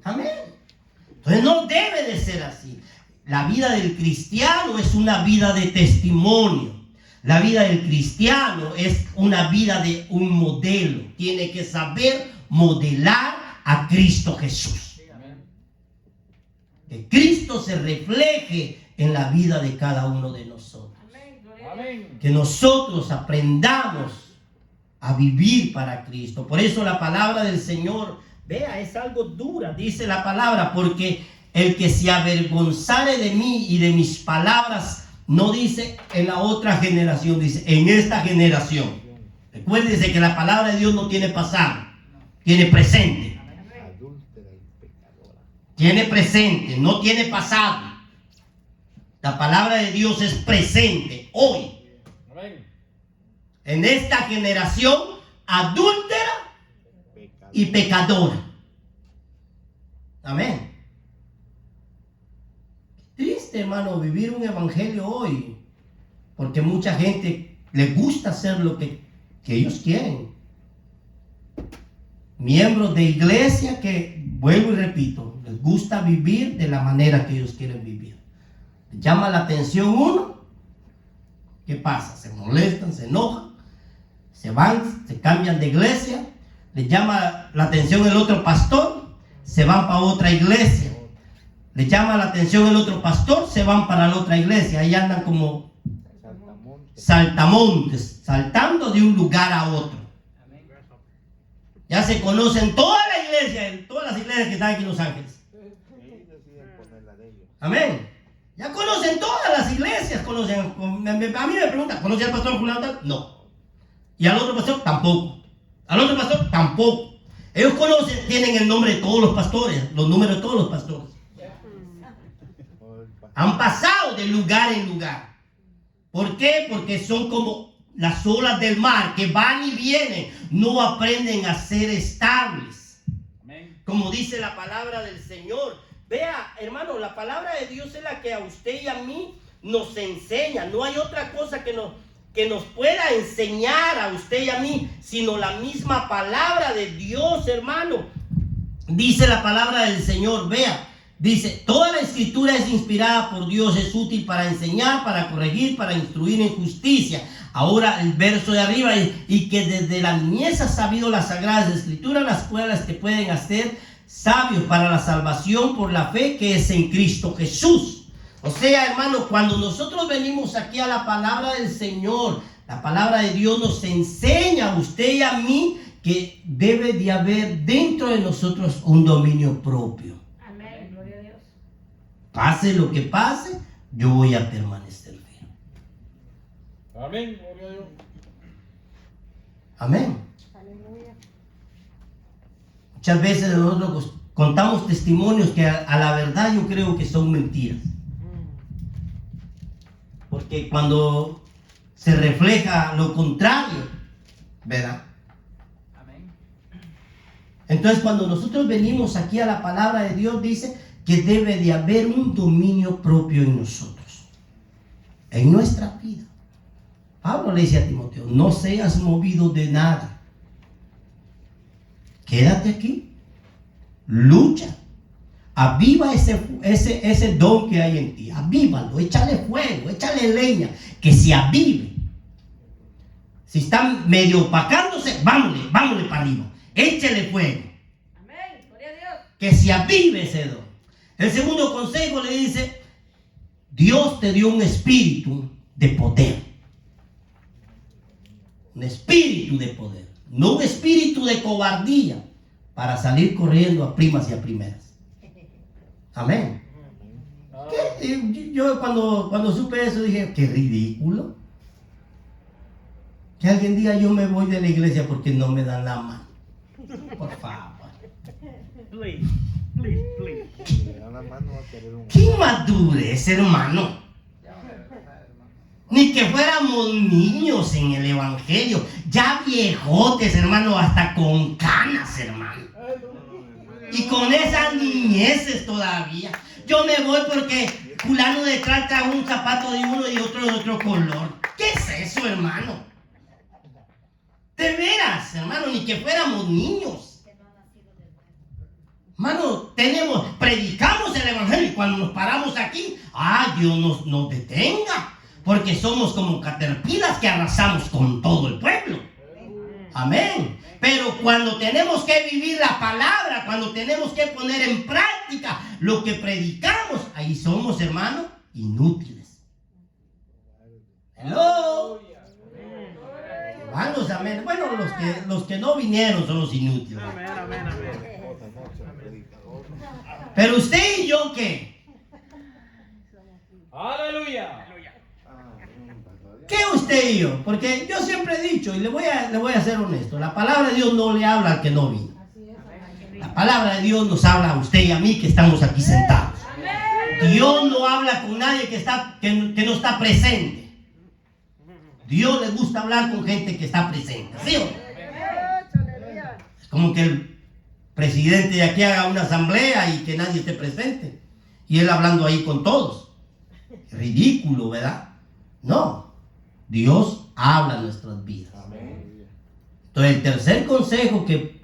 Amén. Entonces no debe de ser así. La vida del cristiano es una vida de testimonio. La vida del cristiano es una vida de un modelo. Tiene que saber modelar a Cristo Jesús. Que Cristo se refleje en la vida de cada uno de nosotros. Amén. Gloria a Dios. Amén. Que nosotros aprendamos a vivir para Cristo. Por eso la palabra del Señor, vea, es algo dura, dice la palabra, porque el que se avergonzare de mí y de mis palabras, no dice en la otra generación, dice en esta generación. Recuérdese que la palabra de Dios no tiene pasado, tiene presente. Adúltera y pecadora. Tiene presente, no tiene pasado. La palabra de Dios es presente hoy. Amén. En esta generación adúltera y pecadora. Amén. Triste, hermano, vivir un evangelio hoy. Porque mucha gente les gusta hacer lo que ellos quieren. Miembros de iglesia que, vuelvo y repito, les gusta vivir de la manera que ellos quieren vivir. Les llama la atención uno. ¿Qué pasa? Se molestan, se enojan, se van, se cambian de iglesia. Les llama la atención el otro pastor, se van para otra iglesia. Les llama la atención el otro pastor, se van para la otra iglesia. Ahí andan como saltamontes, saltando de un lugar a otro. Ya se conocen toda la iglesia, todas las iglesias que están aquí en Los Ángeles. Amén. Ya conocen todas las iglesias, conocen. A mí me preguntan, ¿conoce al pastor fulano tal? No. Y al otro pastor tampoco. Al otro pastor tampoco. Ellos conocen, tienen el nombre de todos los pastores, los números de todos los pastores. Han pasado de lugar en lugar. ¿Por qué? Porque son como las olas del mar que van y vienen, no aprenden a ser estables. Como dice la palabra del Señor. Vea, hermano, la palabra de Dios es la que a usted y a mí nos enseña. No hay otra cosa que nos pueda enseñar a usted y a mí, sino la misma palabra de Dios, hermano. Dice la palabra del Señor, vea. Dice, toda la escritura es inspirada por Dios, es útil para enseñar, para corregir, para instruir en justicia. Ahora el verso de arriba, y que desde la niñez has sabido las sagradas escrituras, las cuales te pueden hacer sabios para la salvación por la fe que es en Cristo Jesús. O sea, hermano, cuando nosotros venimos aquí a la palabra del Señor, la palabra de Dios nos enseña a usted y a mí que debe de haber dentro de nosotros un dominio propio. Pase lo que pase, yo voy a permanecer firme. Amén, gloria a Dios. Amén. Muchas veces nosotros contamos testimonios que a la verdad yo creo que son mentiras. Porque cuando se refleja lo contrario, ¿verdad? Entonces cuando nosotros venimos aquí a la palabra de Dios, dice que debe de haber un dominio propio en nosotros, en nuestra vida. Pablo le dice a Timoteo, no seas movido de nada. Quédate aquí, lucha, aviva ese don que hay en ti, avívalo, échale fuego, échale leña, que se avive. Si están medio opacándose, vámonos para arriba, échale fuego. Amén, gloria a Dios. Que se avive ese don. El segundo consejo le dice, Dios te dio un espíritu de poder. Un espíritu de poder, no un espíritu de cobardía para salir corriendo a primas y a primeras. Amén. Yo cuando supe eso dije, qué ridículo. Que alguien diga yo me voy de la iglesia porque no me dan la mano. Por favor. Please. ¡Qué inmadurez, hermano! Ni que fuéramos niños en el evangelio, ya viejotes, hermano, hasta con canas, hermano. Y con esas niñeces todavía. Yo me voy porque fulano detrás trae un zapato de uno y otro de otro color. ¿Qué es eso, hermano? De veras, hermano, ni que fuéramos niños. Hermano, predicamos el evangelio y cuando nos paramos aquí, Dios nos detenga. Porque somos como caterpillas que arrasamos con todo el pueblo. Amén. Pero cuando tenemos que vivir la palabra, cuando tenemos que poner en práctica lo que predicamos, ahí somos, hermanos, inútiles. Hello. Hermanos, amén. Bueno, los que no vinieron son los inútiles. Amén. Pero usted y yo, ¿qué? Aleluya. ¿Qué usted y yo? Porque yo siempre he dicho, y le voy a ser honesto, la palabra de Dios no le habla al que no vino. La palabra de Dios nos habla a usted y a mí que estamos aquí sentados. Dios no habla con nadie que no está presente. Dios le gusta hablar con gente que está presente, ¿sí o no? Es como que el presidente de aquí haga una asamblea y que nadie esté presente. Y él hablando ahí con todos. Ridículo, ¿verdad? No. Dios habla en nuestras vidas. Amén. Entonces el tercer consejo que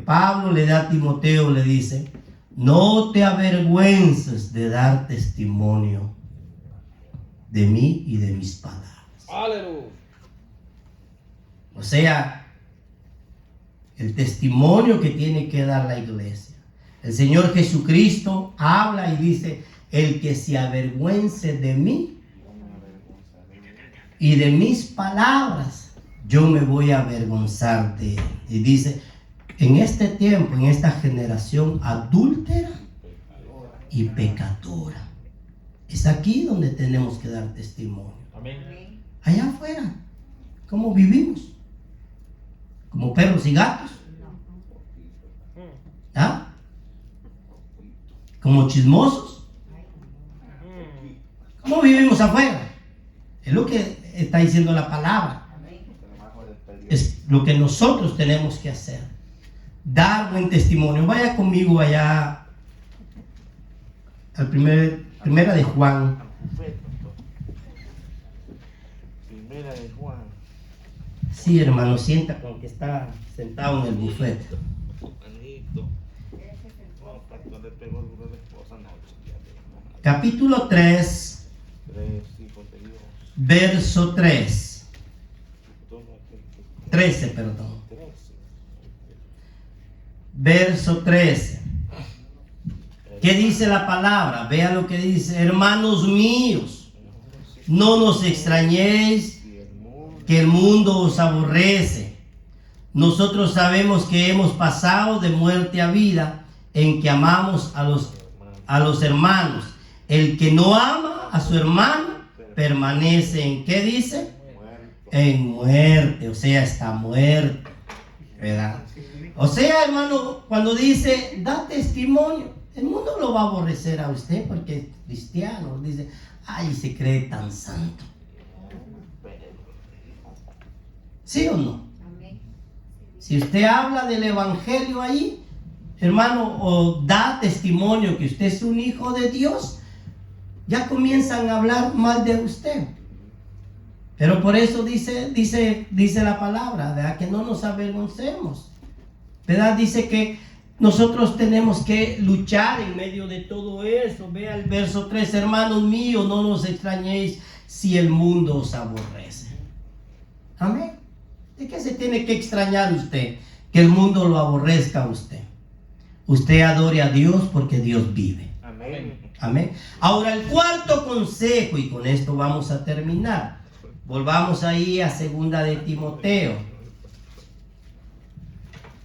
Pablo le da a Timoteo, le dice: no te avergüences de dar testimonio de mí y de mis palabras. Aleluya. O sea, el testimonio que tiene que dar la iglesia. El Señor Jesucristo habla y dice: el que se avergüence de mí y de mis palabras, yo me voy a avergonzar de él. Y dice: en este tiempo, en esta generación adúltera y pecadora, es aquí donde tenemos que dar testimonio. Amén. Allá afuera, ¿cómo vivimos? ¿Como perros y gatos? ¿Ah? ¿Como chismosos? ¿Cómo vivimos afuera? Es lo que está diciendo la palabra. Es lo que nosotros tenemos que hacer. Dar buen testimonio. Vaya conmigo allá al primera de Juan. Primera de Juan. Sí, hermano, sienta como que está sentado en el buffet. Anito. No, pastor, le pegó duro a la esposa anoche. Capítulo 3, 3 hijos de Dios. verso 3. Todo aquel que 13, perdón. 13. Verso 13. ¿Qué dice la palabra? Vea lo que dice: hermanos míos, no nos extrañéis Y el mundo que el mundo os aborrece. Nosotros sabemos que hemos pasado de muerte a vida en que amamos a los hermanos. El que no ama a su hermano permanece en, ¿qué dice? muerto. En muerte, o sea, está muerto, ¿verdad? O sea, hermano, cuando dice da testimonio, el mundo lo va a aborrecer a usted porque es cristiano. Dice: ay, se cree tan santo. ¿Sí o no? Si usted habla del evangelio ahí, hermano, o da testimonio que usted es un hijo de Dios, ya comienzan a hablar mal de usted. Pero por eso dice la palabra, ¿verdad? Que no nos avergoncemos, ¿verdad? Dice que nosotros tenemos que luchar en medio de todo eso. Vea el verso 3: hermanos míos, no nos extrañéis si el mundo os aborrece. Amén. ¿De qué se tiene que extrañar usted? Que el mundo lo aborrezca a usted. Usted adore a Dios porque Dios vive. Amén. Amén. Ahora el cuarto consejo, y con esto vamos a terminar. Volvamos ahí a segunda de Timoteo,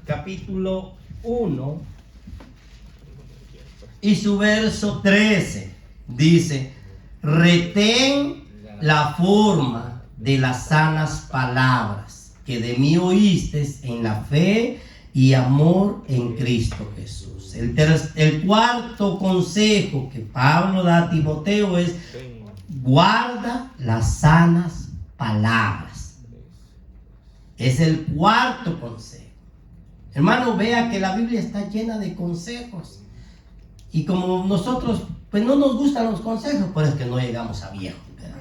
capítulo 1 y su verso 13. Dice: retén la forma de las sanas palabras que de mí oíste en la fe y amor en Cristo Jesús. El cuarto consejo que Pablo da a Timoteo es: guarda las sanas palabras. Es el cuarto consejo. Hermano, vea que la Biblia está llena de consejos. Y como nosotros, pues no nos gustan los consejos, pues es que no llegamos a viejos, ¿verdad?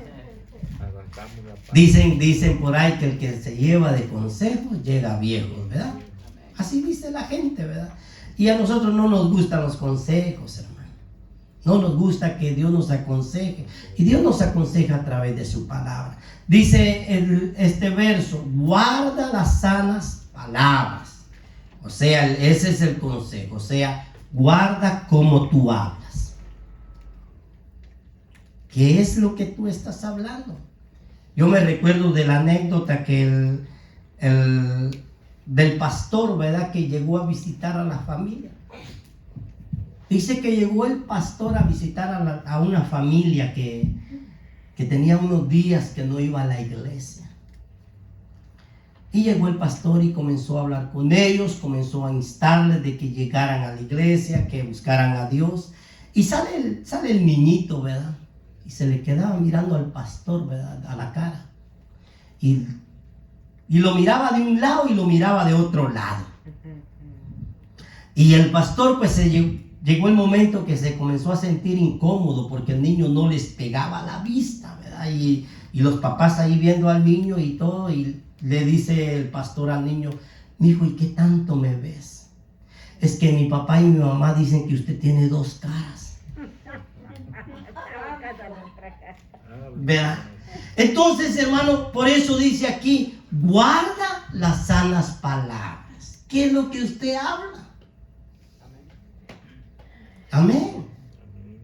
Arrancamos la paz. Dicen por ahí que el que se lleva de consejos llega a viejo, ¿verdad? Así dice la gente, ¿verdad? Y a nosotros no nos gustan los consejos, hermano. No nos gusta que Dios nos aconseje. Y Dios nos aconseja a través de su palabra. Dice este verso: guarda las sanas palabras. O sea, ese es el consejo. O sea, guarda cómo tú hablas. ¿Qué es lo que tú estás hablando? Yo me recuerdo de la anécdota que del pastor, ¿verdad? Que llegó a visitar a la familia. Dice que llegó el pastor a visitar a una familia que tenía unos días que no iba a la iglesia. Y llegó el pastor y comenzó a hablar con ellos, comenzó a instarles de que llegaran a la iglesia, que buscaran a Dios. Y sale el niñito, ¿verdad? Y se le quedaba mirando al pastor, ¿verdad? A la cara. Y lo miraba de un lado y lo miraba de otro lado. Y el pastor, pues llegó el momento que se comenzó a sentir incómodo porque el niño no les pegaba la vista, ¿verdad? Y Y los papás ahí viendo al niño y todo, y le dice el pastor al niño: mijo, ¿y qué tanto me ves? Es que mi papá y mi mamá dicen que usted tiene dos caras. ¿Verdad? Entonces, hermano, por eso dice aquí: guarda las sanas palabras. ¿Qué es lo que usted habla? Amén.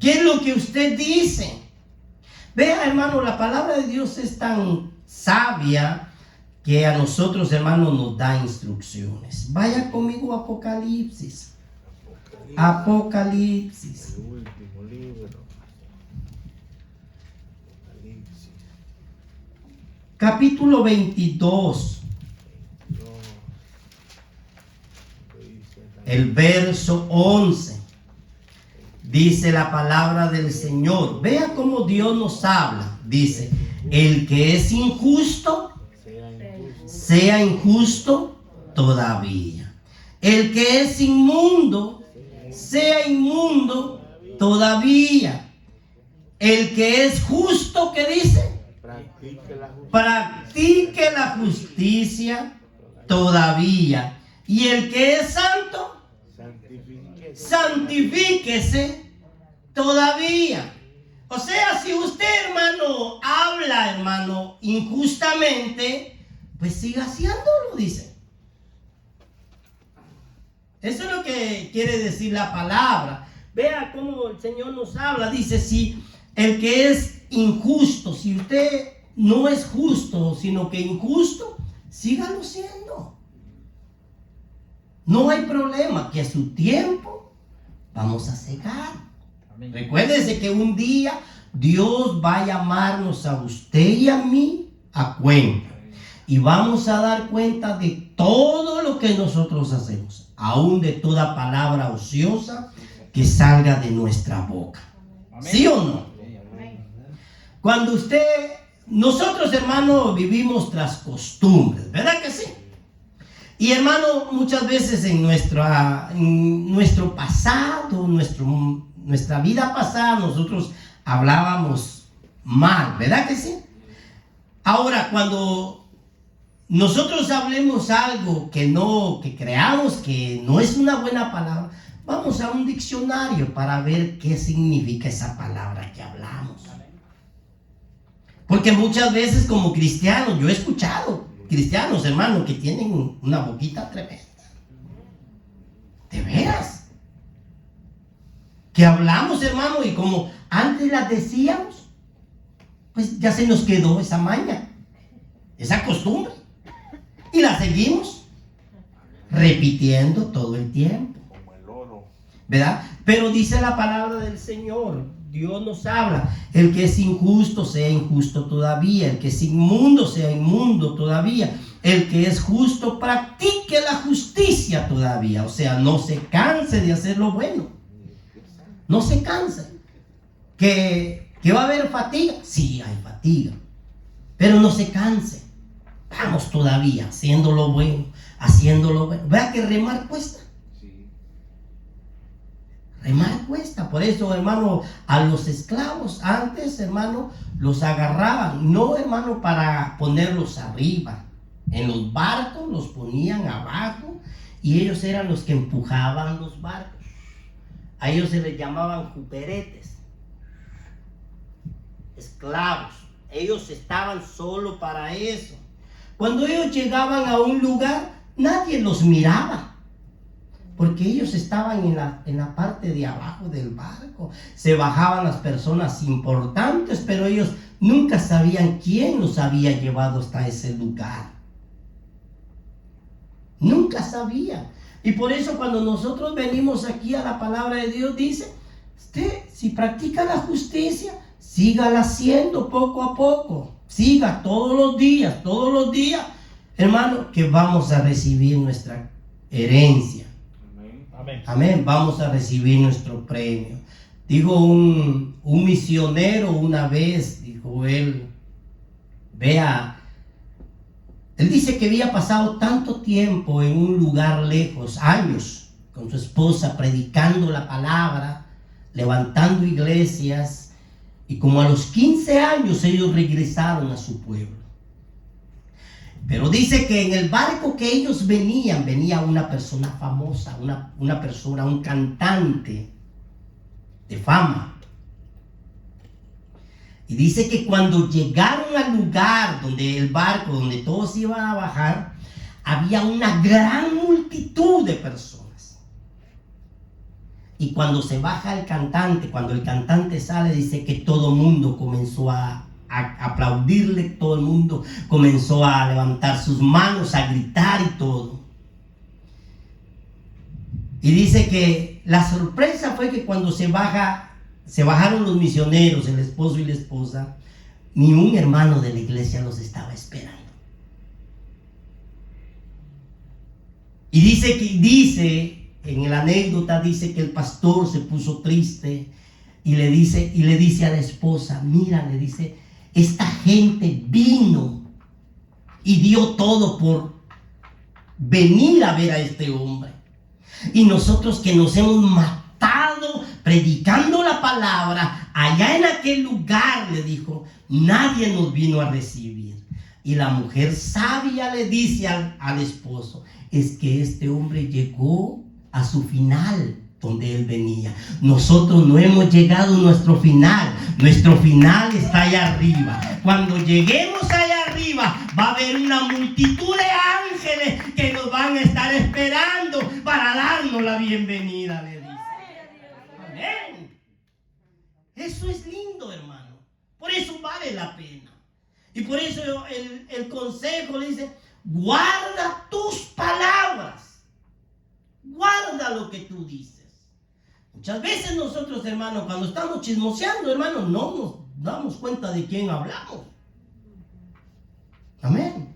¿Qué es lo que usted dice? Vea, hermano, la palabra de Dios es tan sabia que a nosotros, hermano, nos da instrucciones. Vaya conmigo a Apocalipsis. Apocalipsis. El último libro. Apocalipsis. Capítulo 22. El verso 11. Dice la palabra del Señor. Vea cómo Dios nos habla. Dice: el que es injusto, sea injusto todavía. El que es inmundo, sea inmundo todavía. El que es justo, ¿qué dice? Practique la justicia todavía. Y el que es santo, santifíquese todavía. O sea, si usted, hermano, habla, hermano, injustamente, pues siga haciéndolo, dice. Eso es lo que quiere decir la palabra. Vea cómo el Señor nos habla. Dice: si el que es injusto, si usted no es justo, sino que injusto, sígalo siendo. No hay problema, que a su tiempo vamos a cegar. Amén. Recuérdese que un día Dios va a llamarnos a usted y a mí a cuenta. Y vamos a dar cuenta de todo lo que nosotros hacemos, aún de toda palabra ociosa que salga de nuestra boca. Amén. ¿Sí o no? Amén. Cuando nosotros, hermano, vivimos tras costumbres, ¿verdad que sí? Y, hermano, muchas veces en nuestro pasado, nuestra vida pasada, nosotros hablábamos mal, ¿verdad que sí? Ahora, cuando nosotros hablemos algo que creamos que no es una buena palabra, vamos a un diccionario para ver qué significa esa palabra que hablamos. Porque muchas veces, como cristianos, yo he escuchado cristianos, hermano, que tienen una boquita tremenda. De veras. Que hablamos, hermano, y como antes las decíamos, pues ya se nos quedó esa maña, esa costumbre. Y la seguimos repitiendo todo el tiempo. Como el oro. ¿Verdad? Pero dice la palabra del Señor, Dios nos habla: el que es injusto, sea injusto todavía. El que es inmundo, sea inmundo todavía. El que es justo, practique la justicia todavía. O sea, no se canse de hacer lo bueno. No se canse. ¿Que va a haber fatiga? Sí, hay fatiga. Pero no se canse. Vamos todavía haciendo lo bueno, haciendo lo bueno. Vea que remar cuesta. Remar cuesta. Por eso, hermano, a los esclavos antes, hermano, los agarraban, no, hermano, para ponerlos arriba. En los barcos los ponían abajo y ellos eran los que empujaban los barcos. A ellos se les llamaban juperetes, esclavos. Ellos estaban solo para eso. Cuando ellos llegaban a un lugar, nadie los miraba, porque ellos estaban en la parte de abajo del barco. Se bajaban las personas importantes, pero ellos nunca sabían quién los había llevado hasta ese lugar. Nunca sabían. Y por eso, cuando nosotros venimos aquí a la palabra de Dios, dice: usted, si practica la justicia, sígala haciendo poco a poco. Siga todos los días, hermano, que vamos a recibir nuestra herencia. Amén. Amén, vamos a recibir nuestro premio. Dijo un misionero una vez, dijo él, él dice que había pasado tanto tiempo en un lugar lejos, años, con su esposa, predicando la palabra, levantando iglesias, Y como a los 15 años ellos regresaron a su pueblo. Pero dice que en el barco que ellos venían, venía una persona famosa, una persona, un cantante de fama. Y dice que cuando llegaron al lugar donde el barco, donde todos iban a bajar, había una gran multitud de personas. Y cuando se baja el cantante, cuando el cantante sale, dice que todo el mundo comenzó a aplaudirle, todo el mundo comenzó a levantar sus manos, a gritar y todo. Y dice que la sorpresa fue que cuando se bajaron los misioneros, el esposo y la esposa, ni un hermano de la iglesia los estaba esperando. Y dice en la anécdota, dice que el pastor se puso triste y le dice a la esposa, mira, le dice, esta gente vino y dio todo por venir a ver a este hombre. Y nosotros que nos hemos matado predicando la palabra, allá en aquel lugar, le dijo, nadie nos vino a recibir. Y la mujer sabia le dice al esposo, es que este hombre llegó a su final, donde él venía. Nosotros no hemos llegado a nuestro final. Nuestro final está allá arriba. Cuando lleguemos allá arriba, va a haber una multitud de ángeles que nos van a estar esperando para darnos la bienvenida, le dice. Amén. Eso es lindo, hermano. Por eso vale la pena. Y por eso el consejo le dice, guarda tus palabras. Guarda lo que tú dices. Muchas veces nosotros, hermanos, cuando estamos chismoseando, hermanos, no nos damos cuenta de quién hablamos. Amén.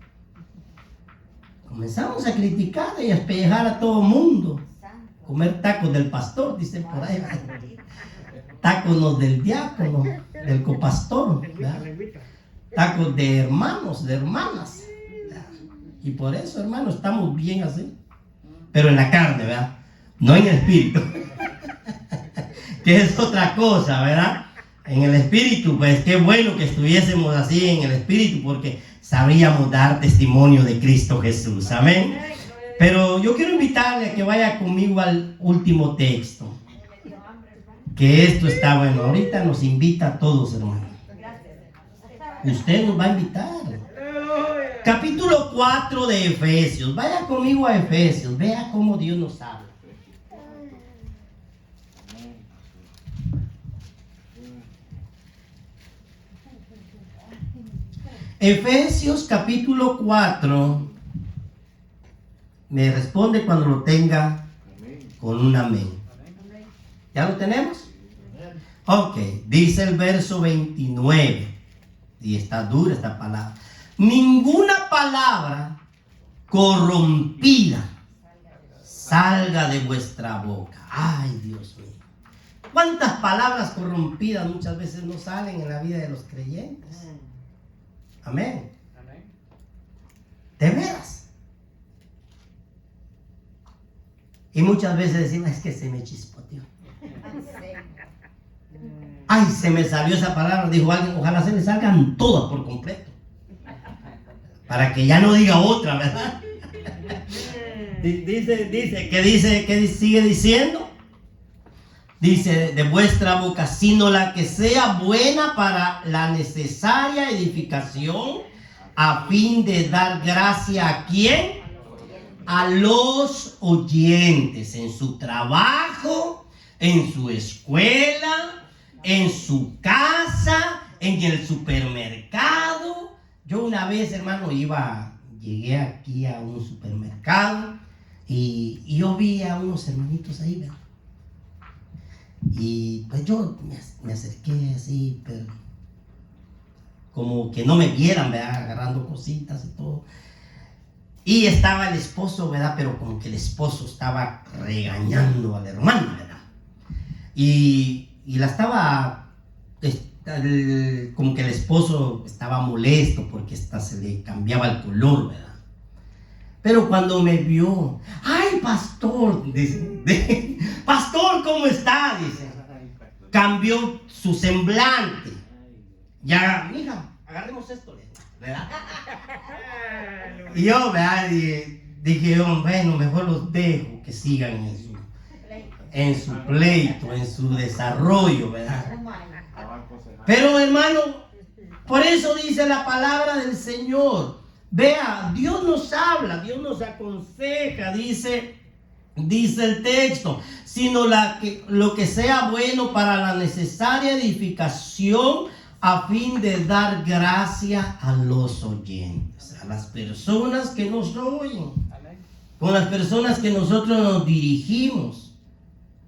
Comenzamos a criticar y a espellejar a todo mundo. Comer tacos del pastor, dicen por ahí. Tacos no del diácono, del copastor. ¿Verdad? Tacos de hermanos, de hermanas. ¿Verdad? Y por eso, hermanos, estamos bien así. Pero en la carne, ¿verdad? No en el espíritu. Que es otra cosa, ¿verdad? En el espíritu, pues qué bueno que estuviésemos así en el espíritu, porque sabríamos dar testimonio de Cristo Jesús. Amén. Pero yo quiero invitarle a que vaya conmigo al último texto. Que esto está bueno. Ahorita nos invita a todos, hermanos. Usted nos va a invitar. Capítulo 4 de Efesios. Vaya conmigo a Efesios. Vea cómo Dios nos habla. Efesios capítulo 4. Me responde cuando lo tenga con un amén. ¿Ya lo tenemos? Ok, dice el verso 29. Y está dura esta palabra. Ninguna palabra corrompida salga de vuestra boca. Ay, Dios mío. ¿Cuántas palabras corrompidas muchas veces no salen en la vida de los creyentes? Amén. De veras. Y muchas veces decimos, es que se me chispoteó. Ay, se me salió esa palabra, dijo alguien, ojalá se le salgan todas por completo. Para que ya no diga otra, ¿verdad? ¿Qué sigue diciendo? Dice, de vuestra boca, sino la que sea buena para la necesaria edificación, a fin de dar gracia a ¿quién? A los oyentes, en su trabajo, en su escuela, en su casa, en el supermercado. Yo una vez, hermano, llegué aquí a un supermercado y yo vi a unos hermanitos ahí, ¿verdad? Y pues yo me acerqué así, pero como que no me vieran, ¿verdad? Agarrando cositas y todo. Y estaba el esposo, ¿verdad? Pero como que el esposo estaba regañando a la hermana, ¿verdad? Y la estaba, como que el esposo estaba molesto porque se le cambiaba el color, ¿verdad? Pero cuando me vio, ¡ay, pastor! Dice, pastor, ¿cómo está? Dice, cambió su semblante. ya, mija, agarremos esto, ¿verdad? Y yo, ¿verdad? Dije, bueno, mejor los dejo que sigan en su pleito, en su desarrollo, ¿verdad? Pero hermano, por eso dice la palabra del Señor. Vea, Dios nos habla, Dios nos aconseja, dice el texto, sino lo que sea bueno para la necesaria edificación a fin de dar gracia a los oyentes, a las personas que nos oyen, con las personas que nosotros nos dirigimos.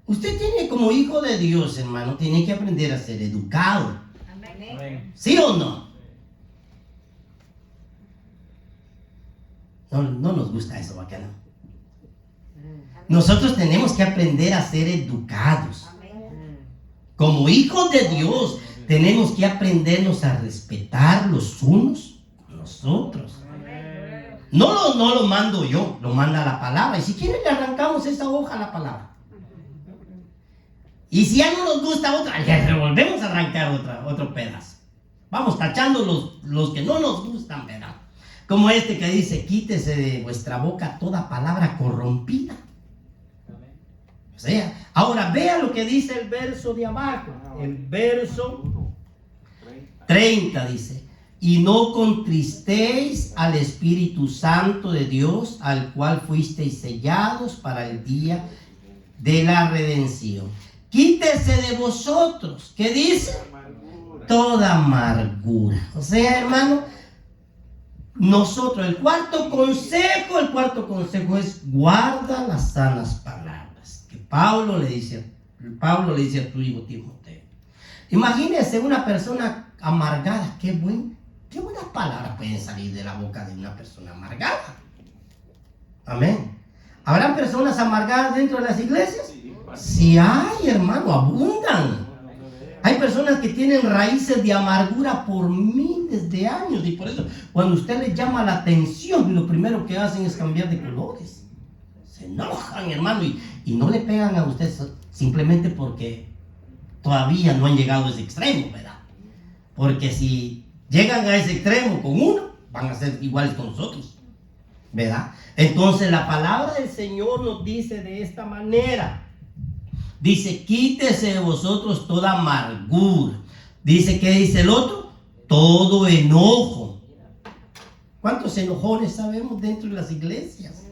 Usted tiene como hijo de Dios, hermano, tiene que aprender a ser educado. Amén. ¿Sí o no? No nos gusta eso, bacano. Nosotros tenemos que aprender a ser educados. Como hijos de Dios, tenemos que aprendernos a respetar los unos a los otros. No lo mando yo, lo manda la palabra. Y si quieren le arrancamos esa hoja a la palabra. Y si ya no nos gusta otra, le volvemos a arrancar otro pedazo. Vamos tachando los que no nos gustan, ¿verdad? Como este que dice, quítese de vuestra boca toda palabra corrompida. O sea, ahora vea lo que dice el verso de abajo. El verso 30 dice, y no contristéis al Espíritu Santo de Dios, al cual fuisteis sellados para el día de la redención. Quítese de vosotros, ¿qué dice? Toda amargura. O sea, hermano, nosotros, el cuarto consejo es guarda las sanas palabras. Que Pablo le dice a tu hijo Timoteo. Imagínese una persona amargada, qué buenas palabras pueden salir de la boca de una persona amargada. Amén. ¿Habrán personas amargadas dentro de las iglesias? Sí hay, hermano, abundan. Hay personas que tienen raíces de amargura por miles de años y por eso cuando usted les llama la atención, lo primero que hacen es cambiar de colores. Se enojan, hermano, y no le pegan a usted simplemente porque todavía no han llegado a ese extremo, ¿verdad? Porque si llegan a ese extremo con uno, van a ser iguales con nosotros, ¿verdad? Entonces la palabra del Señor nos dice de esta manera. Dice, quítese de vosotros toda amargura. Dice, ¿qué dice el otro? Todo enojo. ¿Cuántos enojones sabemos dentro de las iglesias?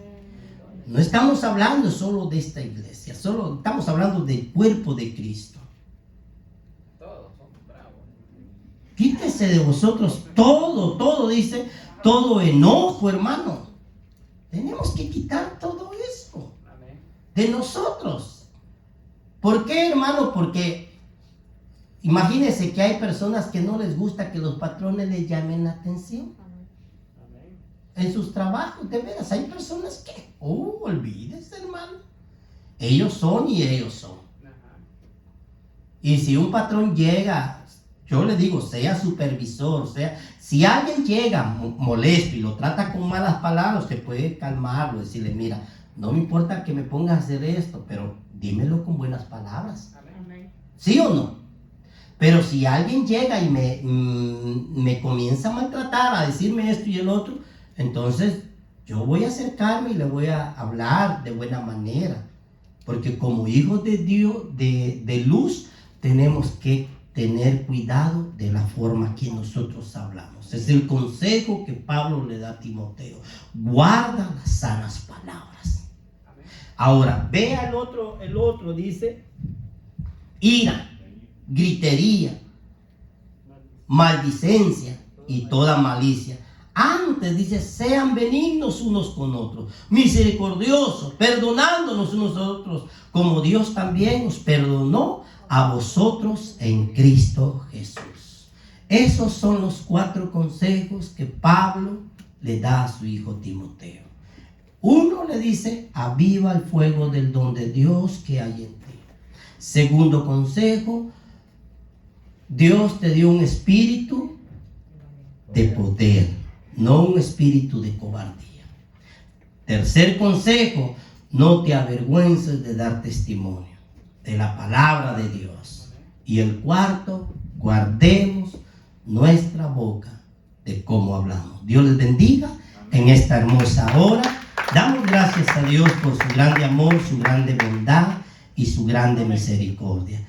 No estamos hablando solo de esta iglesia, solo estamos hablando del cuerpo de Cristo. Quítese de vosotros todo, dice, todo enojo, hermano. Tenemos que quitar todo eso de nosotros. ¿Por qué, hermano? Porque imagínense que hay personas que no les gusta que los patrones les llamen la atención. En sus trabajos, de veras, hay personas que, olvídese, hermano. Ellos son y ellos son. Y si un patrón llega, yo le digo, sea supervisor, si alguien llega molesto y lo trata con malas palabras, usted puede calmarlo, decirle, mira, no me importa que me pongas a hacer esto, pero dímelo con buenas palabras. Amén. ¿Sí o no? Pero si alguien llega y me comienza a maltratar, a decirme esto y el otro, entonces yo voy a acercarme y le voy a hablar de buena manera. Porque como hijos de Dios, de luz, tenemos que tener cuidado de la forma que nosotros hablamos. Es el consejo que Pablo le da a Timoteo. Guarda las sanas palabras. Ahora, vea el otro dice, ira, gritería, maldicencia y toda malicia. Antes dice, sean benignos unos con otros, misericordiosos, perdonándonos unos a otros, como Dios también os perdonó a vosotros en Cristo Jesús. Esos son los 4 consejos que Pablo le da a su hijo Timoteo. Uno le dice, aviva el fuego del don de Dios que hay en ti. Segundo consejo, Dios te dio un espíritu de poder, no un espíritu de cobardía. Tercer consejo, no te avergüences de dar testimonio de la palabra de Dios. Y el cuarto, guardemos nuestra boca de cómo hablamos. Dios les bendiga en esta hermosa hora. Damos gracias a Dios por su grande amor, su grande bondad y su grande misericordia.